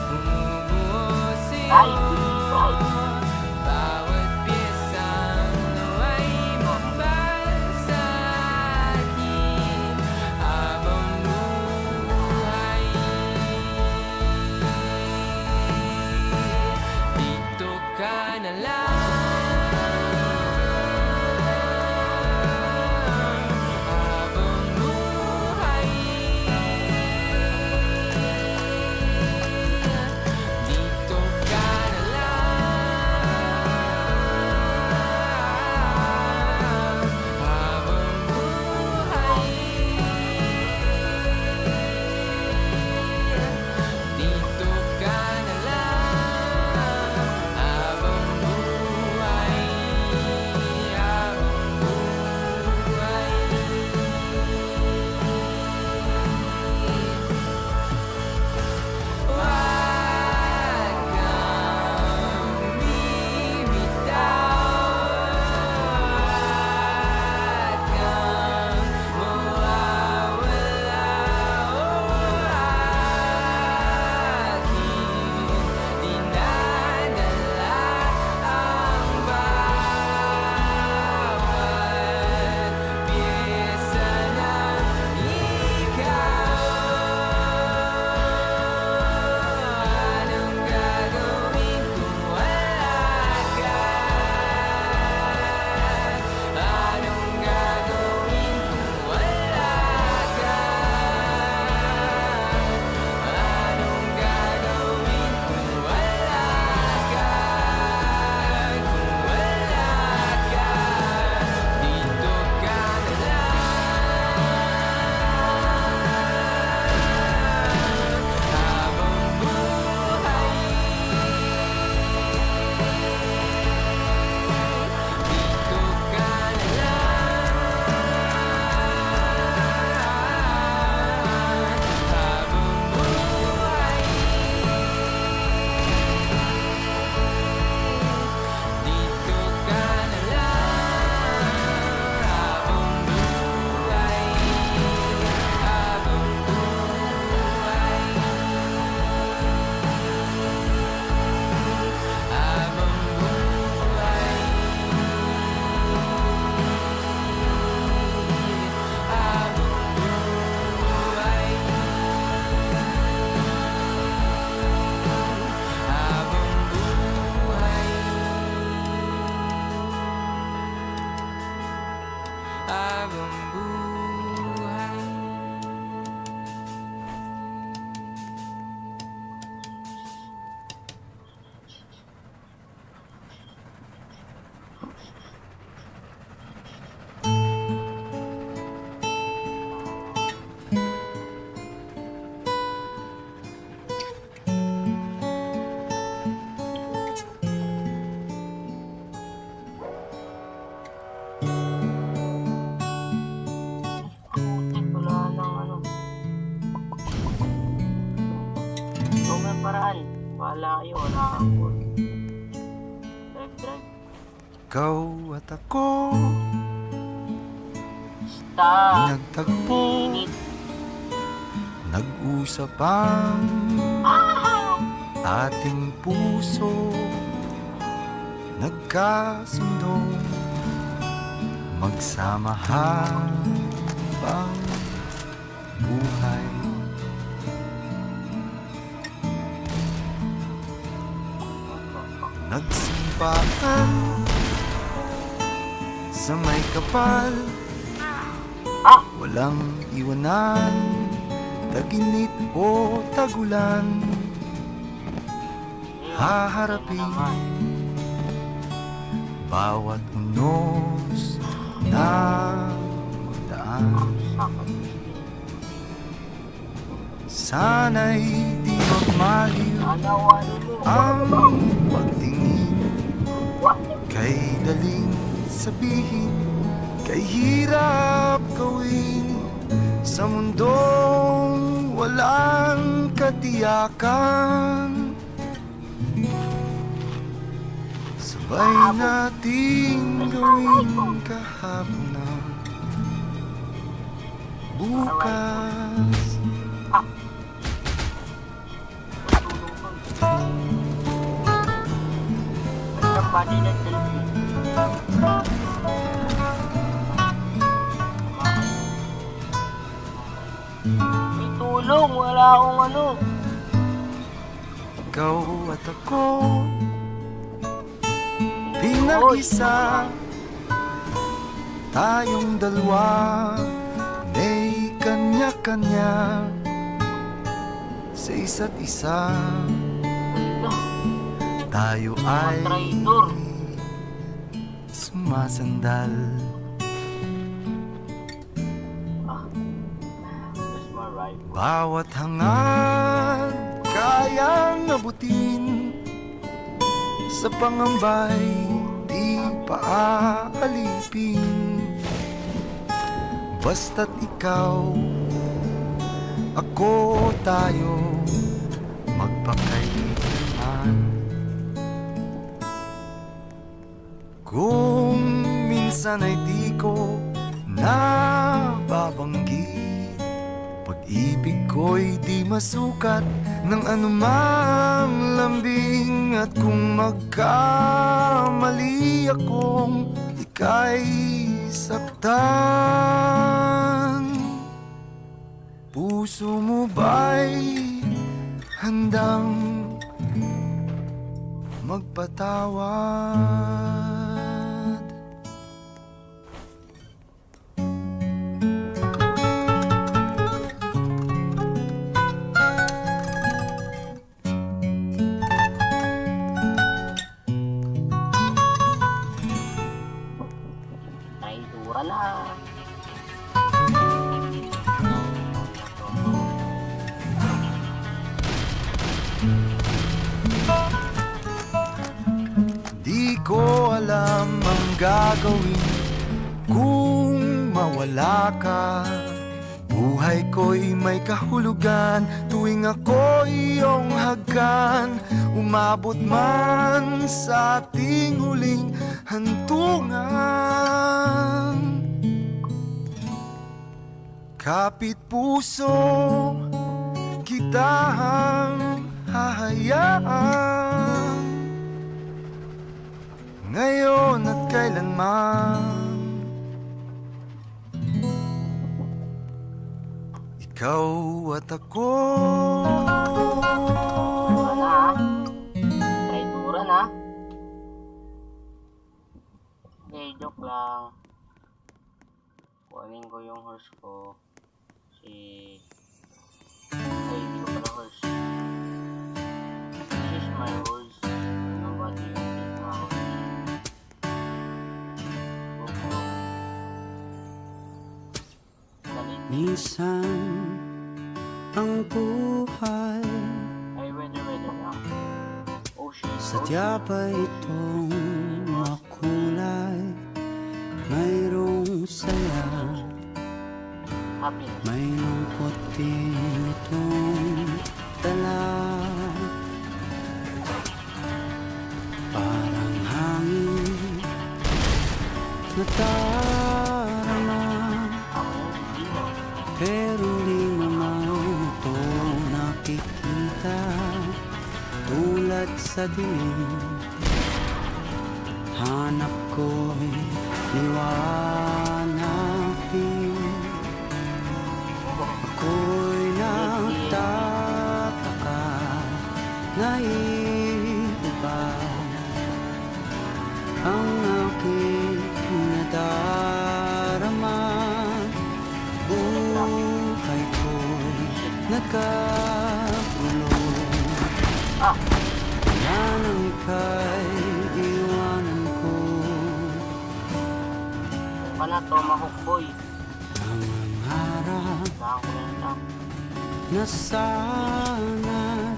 bumubuo Ay! sa'yo, Ay! bawat pyesang naway mapal sa akin habang buhay. Dito ka na lang habang buhay. Dito ka na lang habang buhay. Dito ka na lang habang buhay, habang buhay. Huwag kang bibitaw at kang mawawala aking dinadala ang bawat pyesa ng ikaw. Anong gagawin kung wala ka? Anong gagawin kung wala ka? Anong gagawin kung wala ka? Kung wala ka, dito ka na lang habang buhay. Dito ka na lang habang buhay. Dito ka na lang habang buhay, habang buhay, habang buhay, habang buhay, habang buhay, habang buhay. Wala nang ano. Kung may paraan, wala kayo, wala kang phone. Drive, drive. Ikaw at ako Stop. nagtagpo, Init. nag-usap ang ating puso, nagkasundo, magsama habang buhay. Nagsimpaan sa may kapal, walang iwanan, taginit o tagulan, haharapin bawat unos na magdaan. Sana'y di magmaliw ang pagtingin, kay daling sabihin, kay hirap gawin, sa mundong walang katiyakan. Sabay nating gawin kahapon na bukas. Body na selfie. May tulong, wala akong ano. Ikaw at ako, pinag-isa, tayong dalawa, may kanya-kanya sa isa't isa. Tayo ay Traitor. sumasandal. That's my right. Bawat hangad kayang abutin, sa pangambay di paaalipin. Basta't ikaw, ako, tayo, magpakailanman. Kung minsan ay di ko nababanggit, pag-ibig ko'y di masukat ng anumang lambing. At kung magkamali akong ika'y saktan, puso mo ba'y handang magpatawad? Traitora na. Di ko alam ang gagawin kung mawala ka. Buhay ko'y may kahulugan tuwing ako'y iyong hagkan. Umabot man sa ating huling hantungan, kapit puso kitang hahayaan, ngayon at kailanman. Ikaw at ako, Traitora na. Okay, joke lang. Kunin ko yung horse ko. Ay, hindi ko pala horse. This is my horse. Nobody will take my horse. Minsan ang buhay Ay, weather lang. Oh shit. sadya ba itong makulay? Mayroong saya, Happiness. may lungkot din itong dala. Parang hangin nadarama, pero di naman ito nakikita. Tulad sa dilim, hanap ko'y liwanagin. Ako'y nagtataka, naiiba ang aking nadarama. Buhay ko'y nagkagulo, wala nang ika'y iwanan ko. Pala, Tomahawk Boy. Nangangarap Saan ko yan lang? na sana'y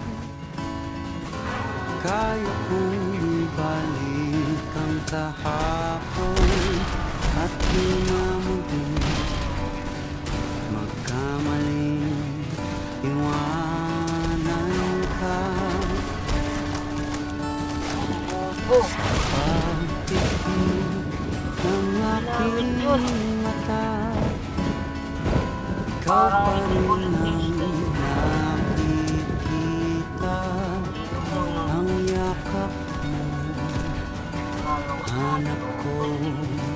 kaya kong ibalik ang kahapon at di na muli magkamaling iwanan ka. Sa pagtitig ng aking mata, ikaw pa rin ang nakikita. Ang yakap mo, hanap ko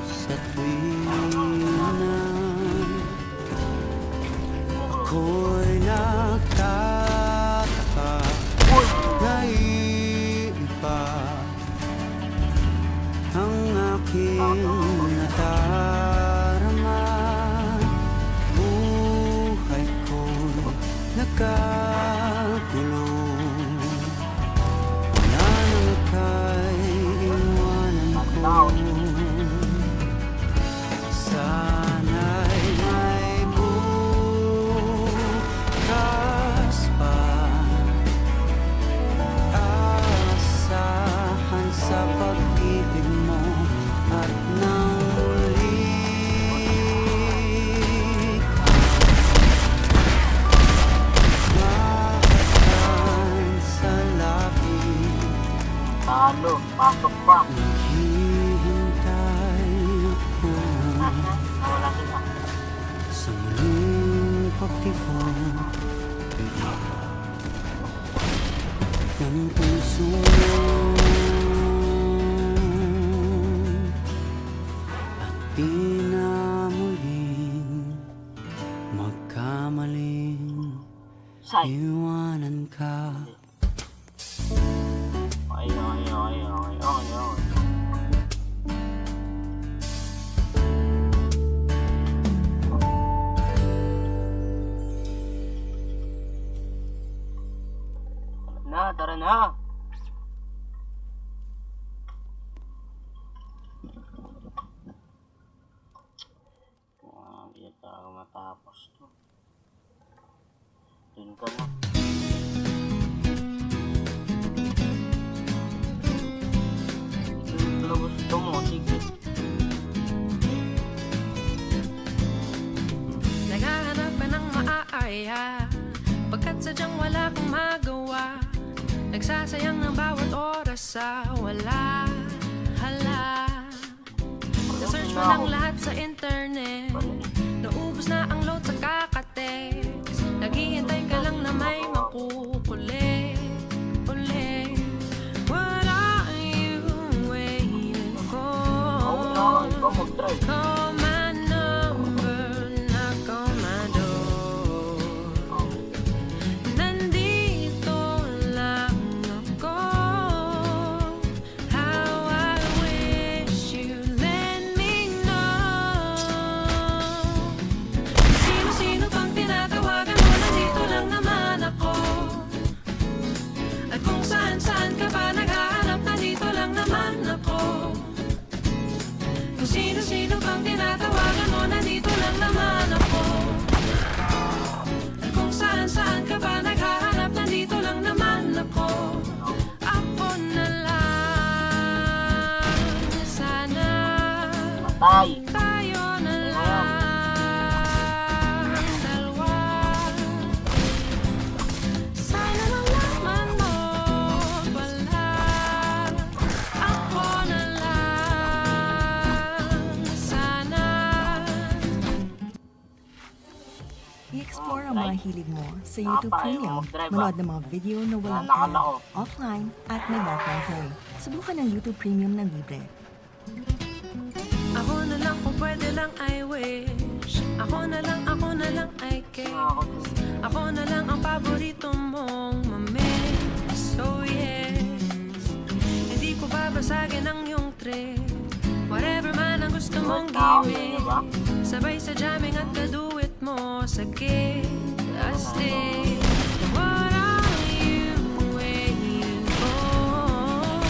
sa tuwina. Ako'y nagtataka, naiiba ang aking nadarama. Buhay ko'y nagkagulo, wala nang ika'y iwanan ko. Sana'y may bukas pa, asahan sa pag-ibig mo at nang muli makatan sa labi. Talo, pasok pa. Naghihintay ako Nawala sila. sa muling pagtibok ng puso mo, at di na muling magkamaling Say. iwanan ka. Okay. Tara na. Hindi tayo matapos to. Dun ka na. Ito gusto mo, sige. Naghahanap ka ng maaaya, pagkat sadyang wala kang magawa. Nagsasayang ng bawat oras sa wala. Hala, na-search mo ng lahat sa internet, naubos na ang load sa kakatext. Naghihintay ka lang na may makukulit ulit. What are you waiting for? Call my number, knock on my door. Nandito lang ako. How I wish you let me know. Sino-sino pang tinatawagan mo, nandito lang naman ako. At kung saan-saan ka pa naghahanap, nandito lang naman ako. Kung sino-sino pang tinatawagan mo, nandito lang naman ako. At kung saan-saan ka pa naghahanap, nandito lang naman ako. Ako na lang. Sana Patay. tayo na lang dalawa. Sana nalaman mo pala. Ako na lang. mga hilig mo sa YouTube Premium. Manood ng mga video na walang ad, offline, at may background play. Subukan ng YouTube Premium ng libre. Ako na lang kung pwede lang I wish. Ako na lang I guess. Ako na lang ang paborito mong mamiss. Oh yes. Hindi ko babasagin ang iyong trip. Whatever man ang gusto mong gawin. Sabay sa jamming at kaduit mo sa gig. Astig. What are you waiting for?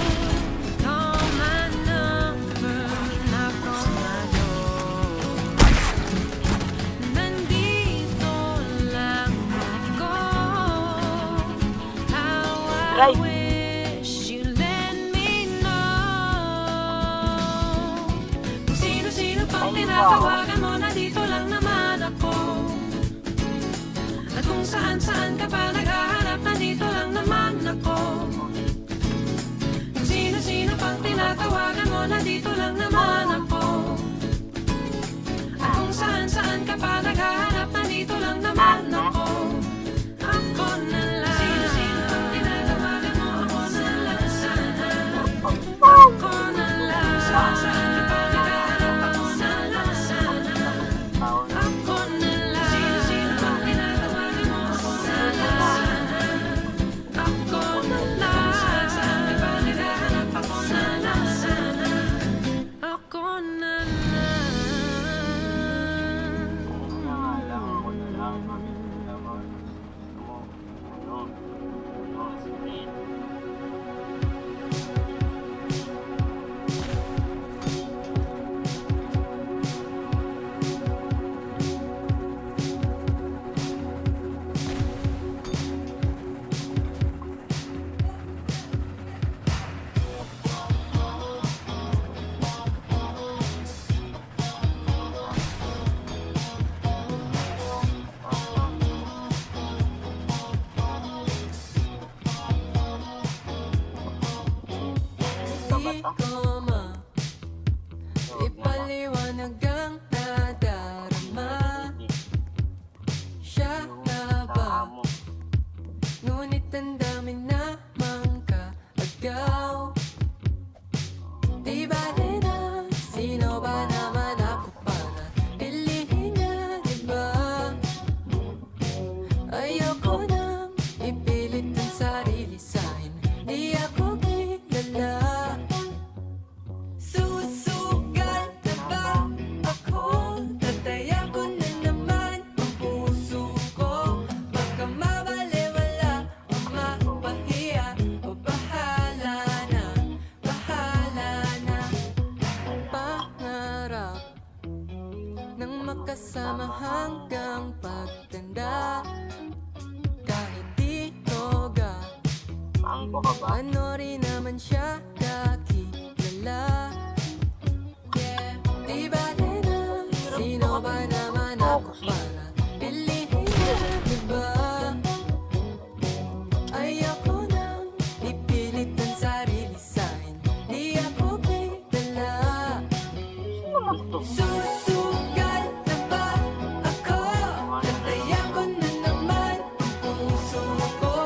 Call my number, knock on my door. Nandito lang ako. How I wish you let me know. Kung sino-sino pang tinatawagan mo, nandito lang naman ako. At kung saan-saan ka pa naghahanap, nandito lang naman ako. Kung sino-sino pang tinatawagan mo, nandito lang naman ako. At kung saan-saan ka pa naghahanap, nandito lang naman ako. Ako na lang. Sino-sino pang tinatawagan mo, ako na lang sana. Ako na lang. Saan-saan ka pa naghahanap, ako na lang sana. Ako na lang. Sino-sino pang tinatawagan mo, ako na lang sana. Ako na lang. Saan-saan ka pa naghahanap, ako na lang sana. Ako na lang. Di ko ipaliwanag ang nadarama. Siya na ba? Ngunit ang dami namang kaagaw. Di ba rin na? Sino ba naman ako para pilihin niya, di ba? Ayoko nang ipilit ang sarili sa'kin. Di ako kilala. Susugal na ba ako? Tataya ko na naman ang puso ko. Baka mabaliwala o mapahiya o bahala na, bahala na. Pangarap nang makasama hanggang pagtanda. Kahit di toga, ano rin naman siya kakilala. Yeah, di ba rin na? Sino ba naman ako para pilihin niya, di ba? Ayoko nang ipilit ang sarili sa'kin. Di ako kilala. Susugal na ba ako? Tataya ko na naman ang puso ko.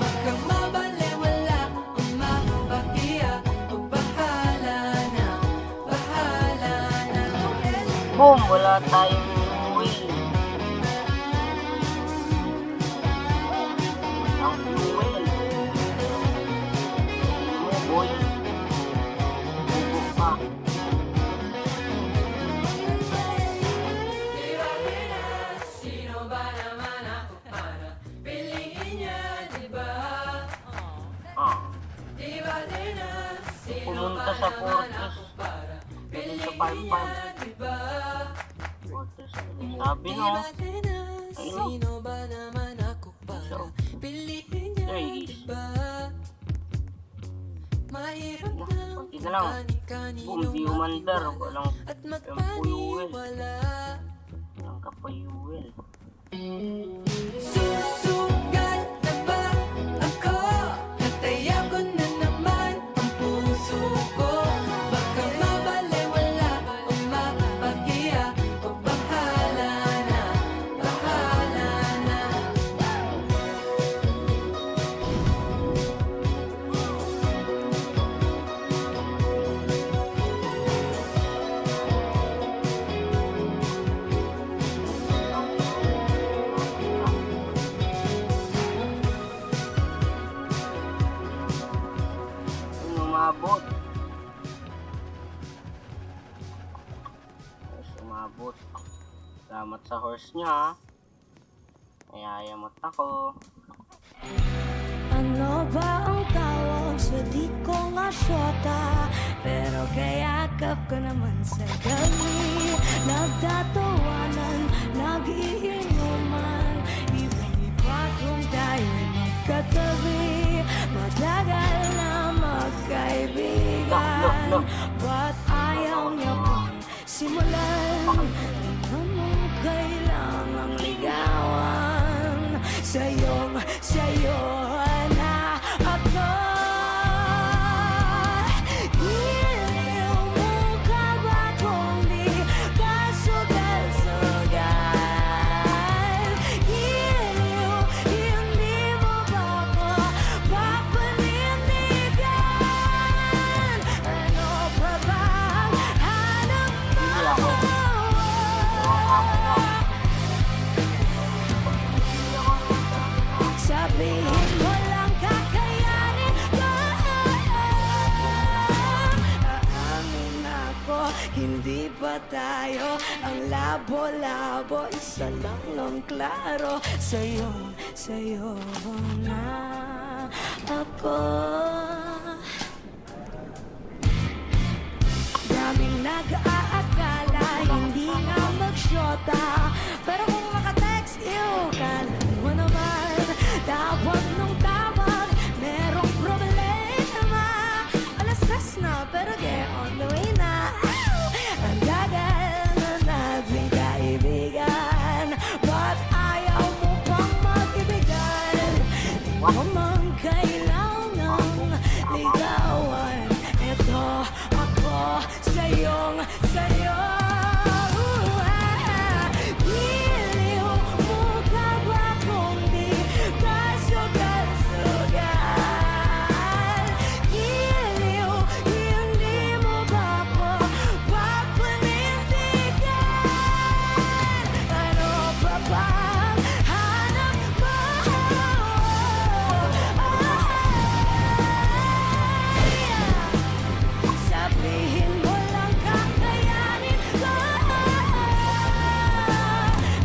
Baka mabaliwala o mapahiya o bahala na, bahala na. Boom! Wala tayong win. Ang win. Mo boy. Bubo pa. Di ba rin na? Sino ba naman ako para piliin niya, di ba? Di ba rin na? Sino Pumunta ba sa naman Fortis. ako para Pumunta sa piliin niya, 5-5. di ba? Sabi no. Sino ba naman ako para piliin niya, di ba? Mahirap lang Konti na lang. Boom, di umandar. Walang at empuyuel. magpaniwala. Walang kapayuel. Susugal na ba ako? Nataya ko na naman ang puso ko. Baka mabaliwala o mapahiya o bahala na, bahala na. umabot. Horse umabot. Salamat sa horse niya ha. Ayayamot ako. Ano ba ang tawag sa di ko nga syota? Pero kayakap ko naman sa gabi. Nagtatawanan, nag-iinuman. Iba-iba kung tayo'y magkatabi. Matagal na magkaibigan. Ba't ayaw niya pang simulan? Di naman kailangang ligawan. Sa'yo na ako. Giliw mo ka ba kung di ka sugal-sugal? Giliw, hindi mo ba ako papanindigan? Ano pa ba ang hanap mo? Sabihin mo lang kakayanin ko. Aamin ako, hindi ba tayo ang labo-labo? Isa lang ng klaro. Sa'yo na ako. Daming nag-aakala hindi nga magsyota. Pero kung makatext, kala mo naman tawag nung tawag, merong problema. Alas-las na, pero get on the way na. Ang gagal na nating kaibigan. Ba't ayaw mo pang mag-ibigan? Di mo man kailangang ligawan. Eto ako sa'yo. Giliw mo ka ba kung di ka sugal-sugal? Giliw, hindi mo ba ako papanindigan? Ano pa ba ang hanap mo? Sabihin mo lang kakayanin ko.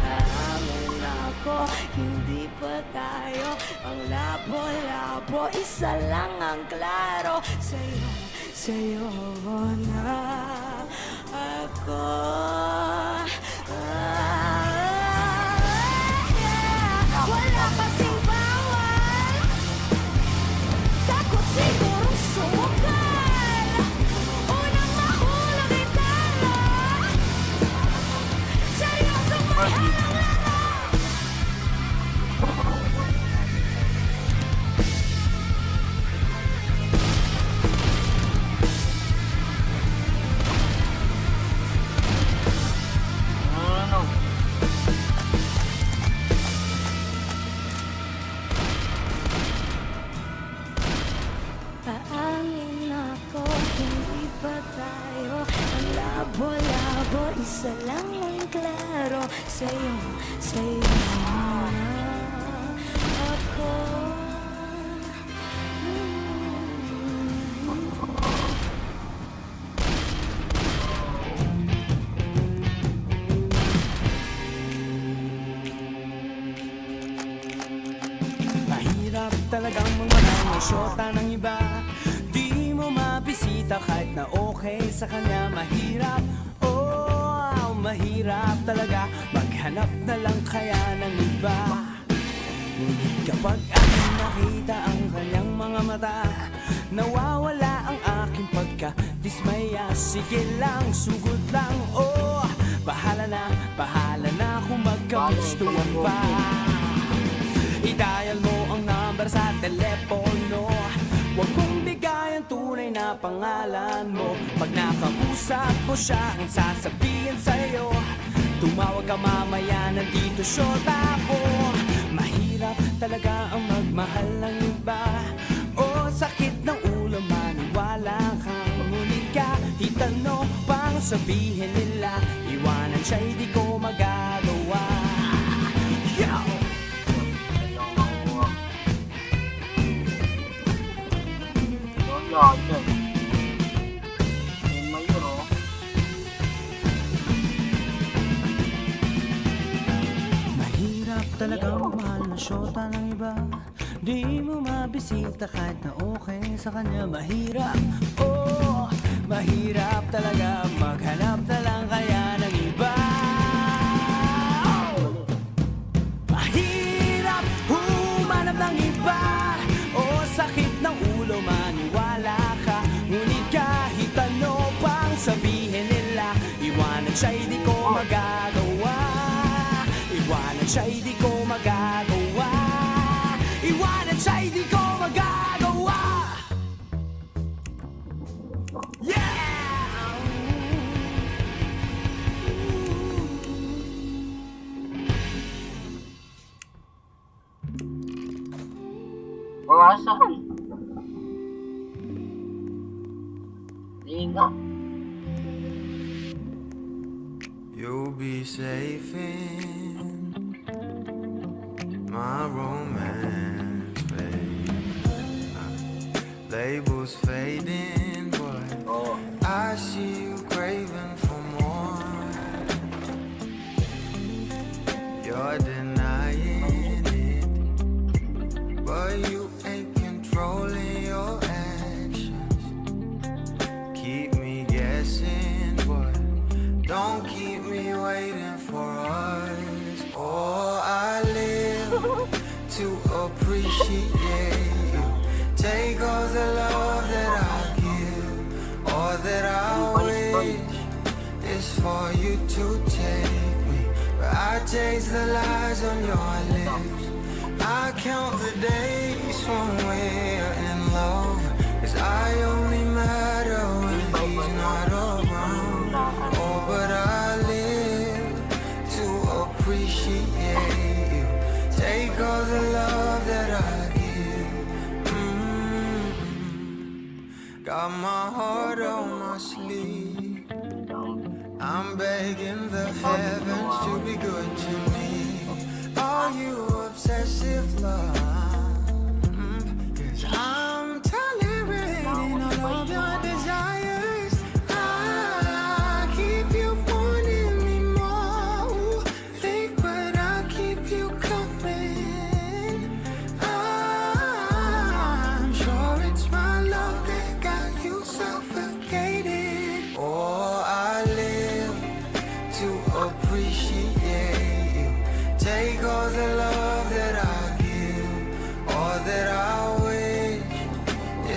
Aamin ako, hindi pa tayo ang labo-labo. Isa lang ang klaro. Sa'yo na ako. Wala kasing bawal. Takot siguro sukal. Unang mahulog ay talo. Seryosong may halang. Ano? Aangin ako, hindi ba tayo ang labo-labo? Isa lang ang klaro. Sa'yo na ako. Mahirap talagang magmahal ng syota ng iba. Di mo mabisita kahit na okay sa kanya. Mahirap, oh, mahirap talaga maghanap na lang kaya ng iba. Ngunit kapag aking nakita ang kanyang mga mata, nawawala ang aking pagka-dismaya. Sige lang, sugod lang, oh, bahala na kung magkagustuhan pa. I-dial mo ang number sa telepono. Huwag mong bigay ang tunay na pangalan mo. Pag nakausap mo siya, ang sasabihin sa'yo, tumawag ka mamaya, nandito syota ko. Mahirap talaga ang magmahal ng iba. O sakit ng ulo, maniwala kang ngunit kahit ano pang sabihin nila, iwanan siya'y di ko magagawa. Yo! Yun. Di mo mabisita kahit na okay sa kanya. Mahirap, oh, mahirap talaga maghanap na lang kaya ng iba. Mahirap humanap ng iba. O sakit ng ulo maniwala ka. Ngunit kahit ano pang sabihin nila, iwanan siya'y di ko magagawa. Iwanan siya'y di ko magagawa. Iwanan siya'y di ko magagawa. Yeah! Bawasan. Di nga. You'll be safe in my romance, babe. Labels fading, but Oh. I see you craving for more. You're denying it, but you ain't controlling your actions. Keep me guessing, but don't keep me waiting for us. Oh, I live to appreciate you. Take all the love that I give, all that I wish is for you to take me. But I taste the lies on your lips. I count the days when we're in love, 'cause I only matter when he's not around. Oh, but I live to appreciate you. Take all the love that I give. Got my heart on my sleeve. I'm begging the heavens to be good to me. Are you obsessive love? 'Cause I'm tolerating all of your desires. I keep you wanting me more. Think, but I keep you coming. I'm sure it's my love that got you suffocated. Oh, I live to appreciate you. Take all the love that I give, all that I wish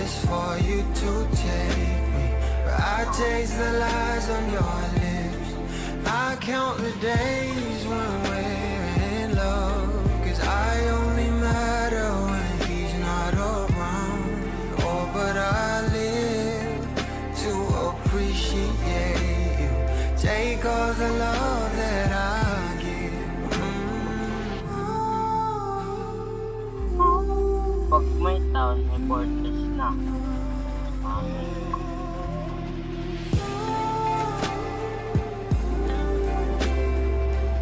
is for you to take me. But I taste the lies on your lips. I count the days when we're in love, 'cause I only matter when he's not around. Oh, but I live to appreciate you. Take all the love that I give. Pag may town, may fortress na. Amen.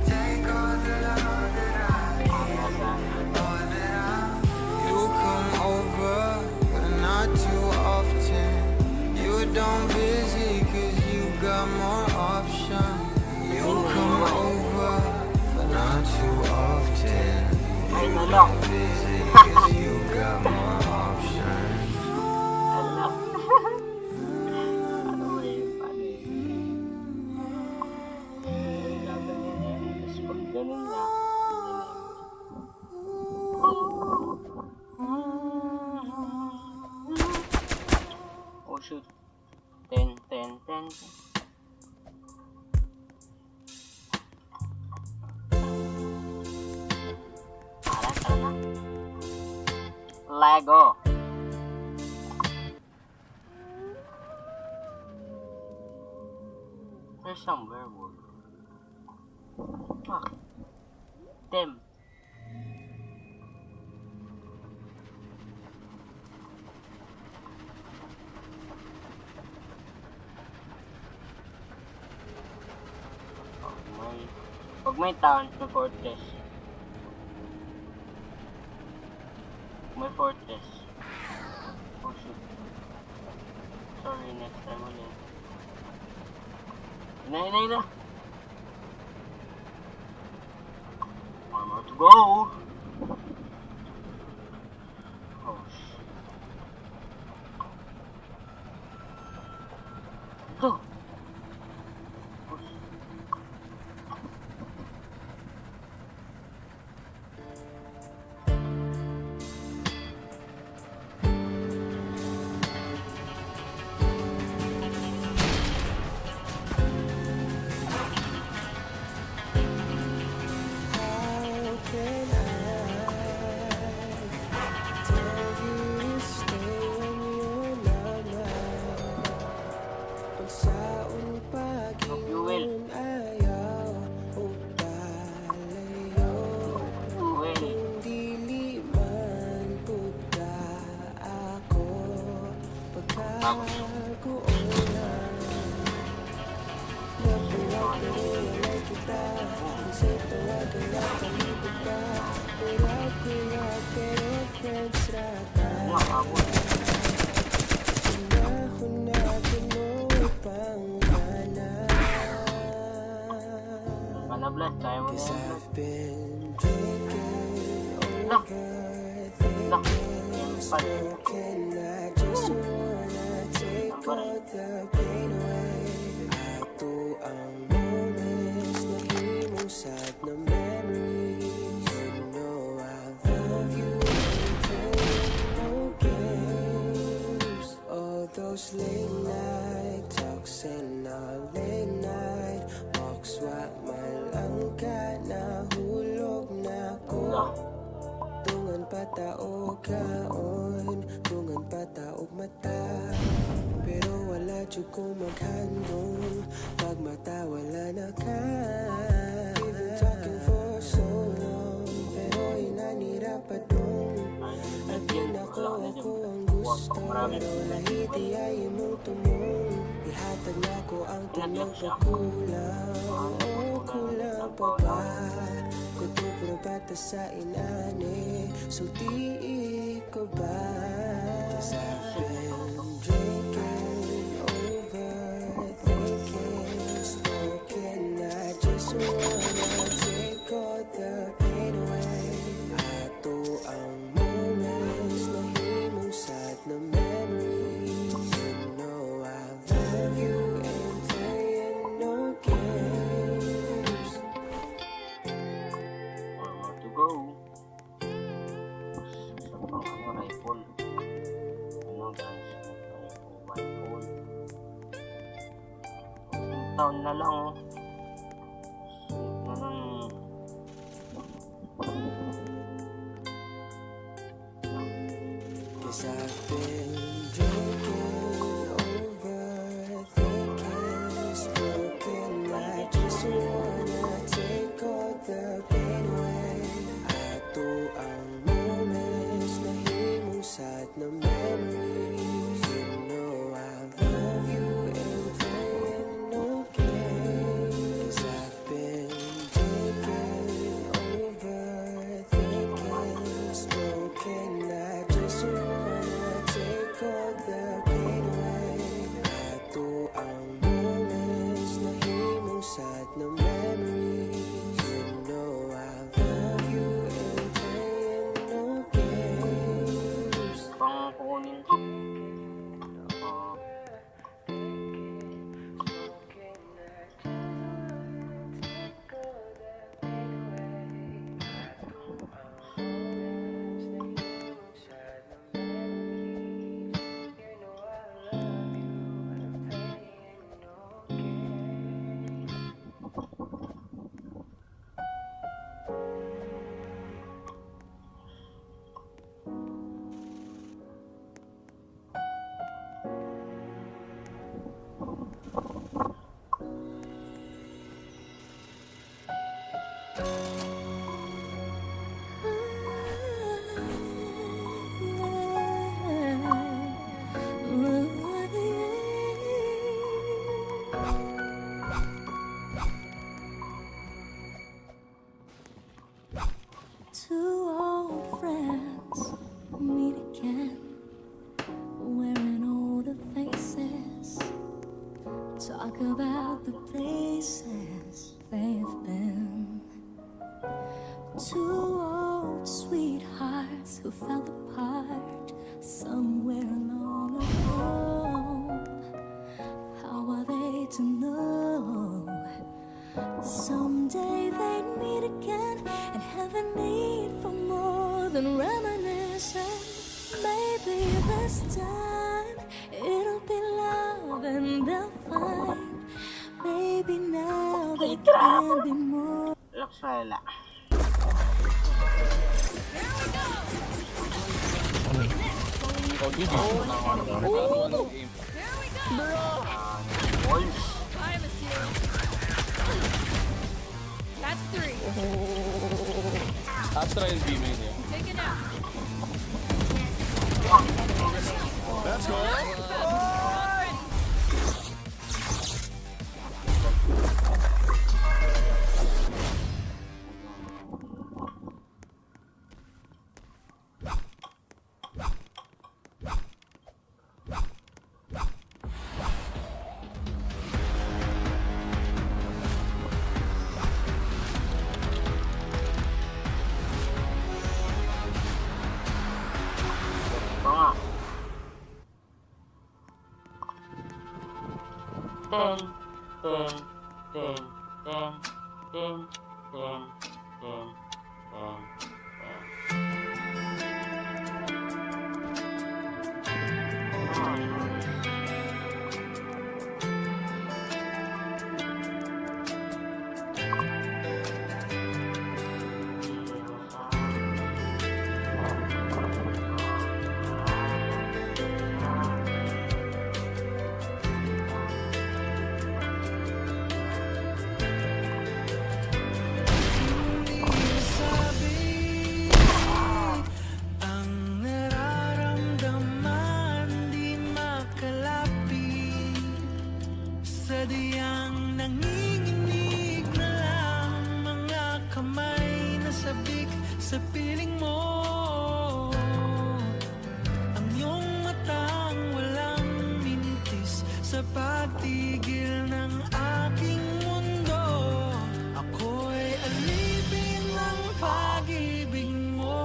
Take all the love that I give, all that I. You come over, but not too often. You don't busy 'cause you got more options. You come over, but not too often. Ay, You nalok. don't busy 'cause you got more options. Alam. Ano ba yun? Paano yun? Gagawin niya. Tapos pag ganun na, oh shoot. 10. Tara na. Lego. There's some werewolf. Fuck. Them. Pag may town, may fortress. May fortress. Oh shoot. Sorry, next time ulit. Ina. 1 more to go. to. Fuel. Fuel. Bless, kaya mo yan. Look. Look. Those late night talks and all late night walks, wag malang ka, nahulog na ko. Tungan pataog kaon, tungan pataog mata, pero wala jud ko maghandong, pag mata wala na ka. We've been talking for so long, pero inanira pa dong. At yun ako ang gusto, pero lahit ay imong tumong. Ihatag na ko ang tanang pagkulang. O kulang pa ba? Kutupro bata sa inani, sulti ko ba? 'Cause I've been drinking, overthinking, smoking. I just wanna take all the pain away. Ato ang moments na himong sad na memories. You know I love you and playing no games. One more to go. Isa pang rifle. Ano guys? Rifle. Isang taon na lang oh. Cause I've been drinking, overthinking, smoking. I just wanna take all the pain away. Ato ang moments na himong sad na memories. You know I love you and playing no games. 'Cause I've been drinking, overthinking, smoking. I just wanna take all the pain away. Ato ang moments na himong sad na memories. You know I love you and playing no games. Pang kukunin ko. Two old friends meet again, wearing older faces, talk about the places they've been. Two old sweethearts who fell apart somewhere along the road. How are they than reminiscing. Maybe this time it'll be love and they'll find. Maybe now they can be more. Looks wala. That's 3. Astra is B main here. Take it out. Let's go. Ding, ding, ding, ding, ding, ding, ding, ding, Ang nararamdaman di makalapit. Sadyang nanginginig na lang mga kamay na sabik sa piling mo. Ang iyong matang walang mintis sa pagtigil ng aking mundo. Ako'y alipin ng pag-ibig mo.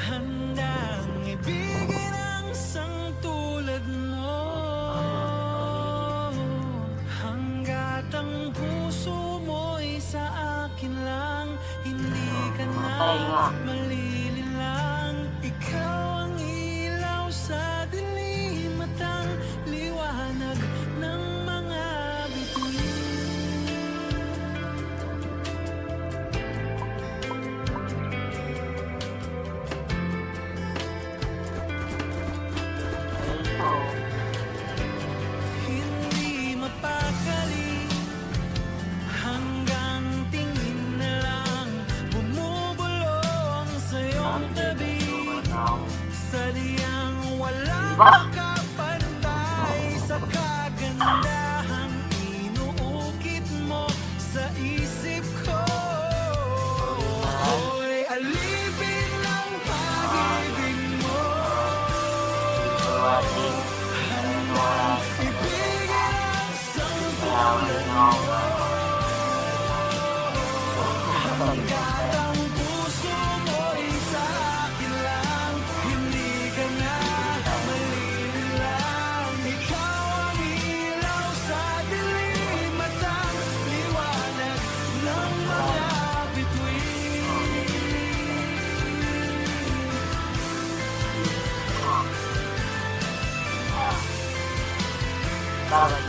Handang ibigin ang isang tulad mo. Hanggat ang puso mo'y sa akin lang, hindi ka na malililang. Ikaw ang ilaw sa dilim at ang liwanag ng mga bituin. Hindi mapakali hanggang tingin na lang bumubulong sa iyong tabi. Sadyang walang makapantay sa kagandahang inuukit mo sa isip ko. Ako'y alipin ng pag-ibig mo. Handang ibigin ang isang tulad mo. Hanggat ang puso mo'y sa akin lang, hindi ka na malililang. Ikaw ang ilaw sa dilim at ang liwanag ng mga bituin. Tara,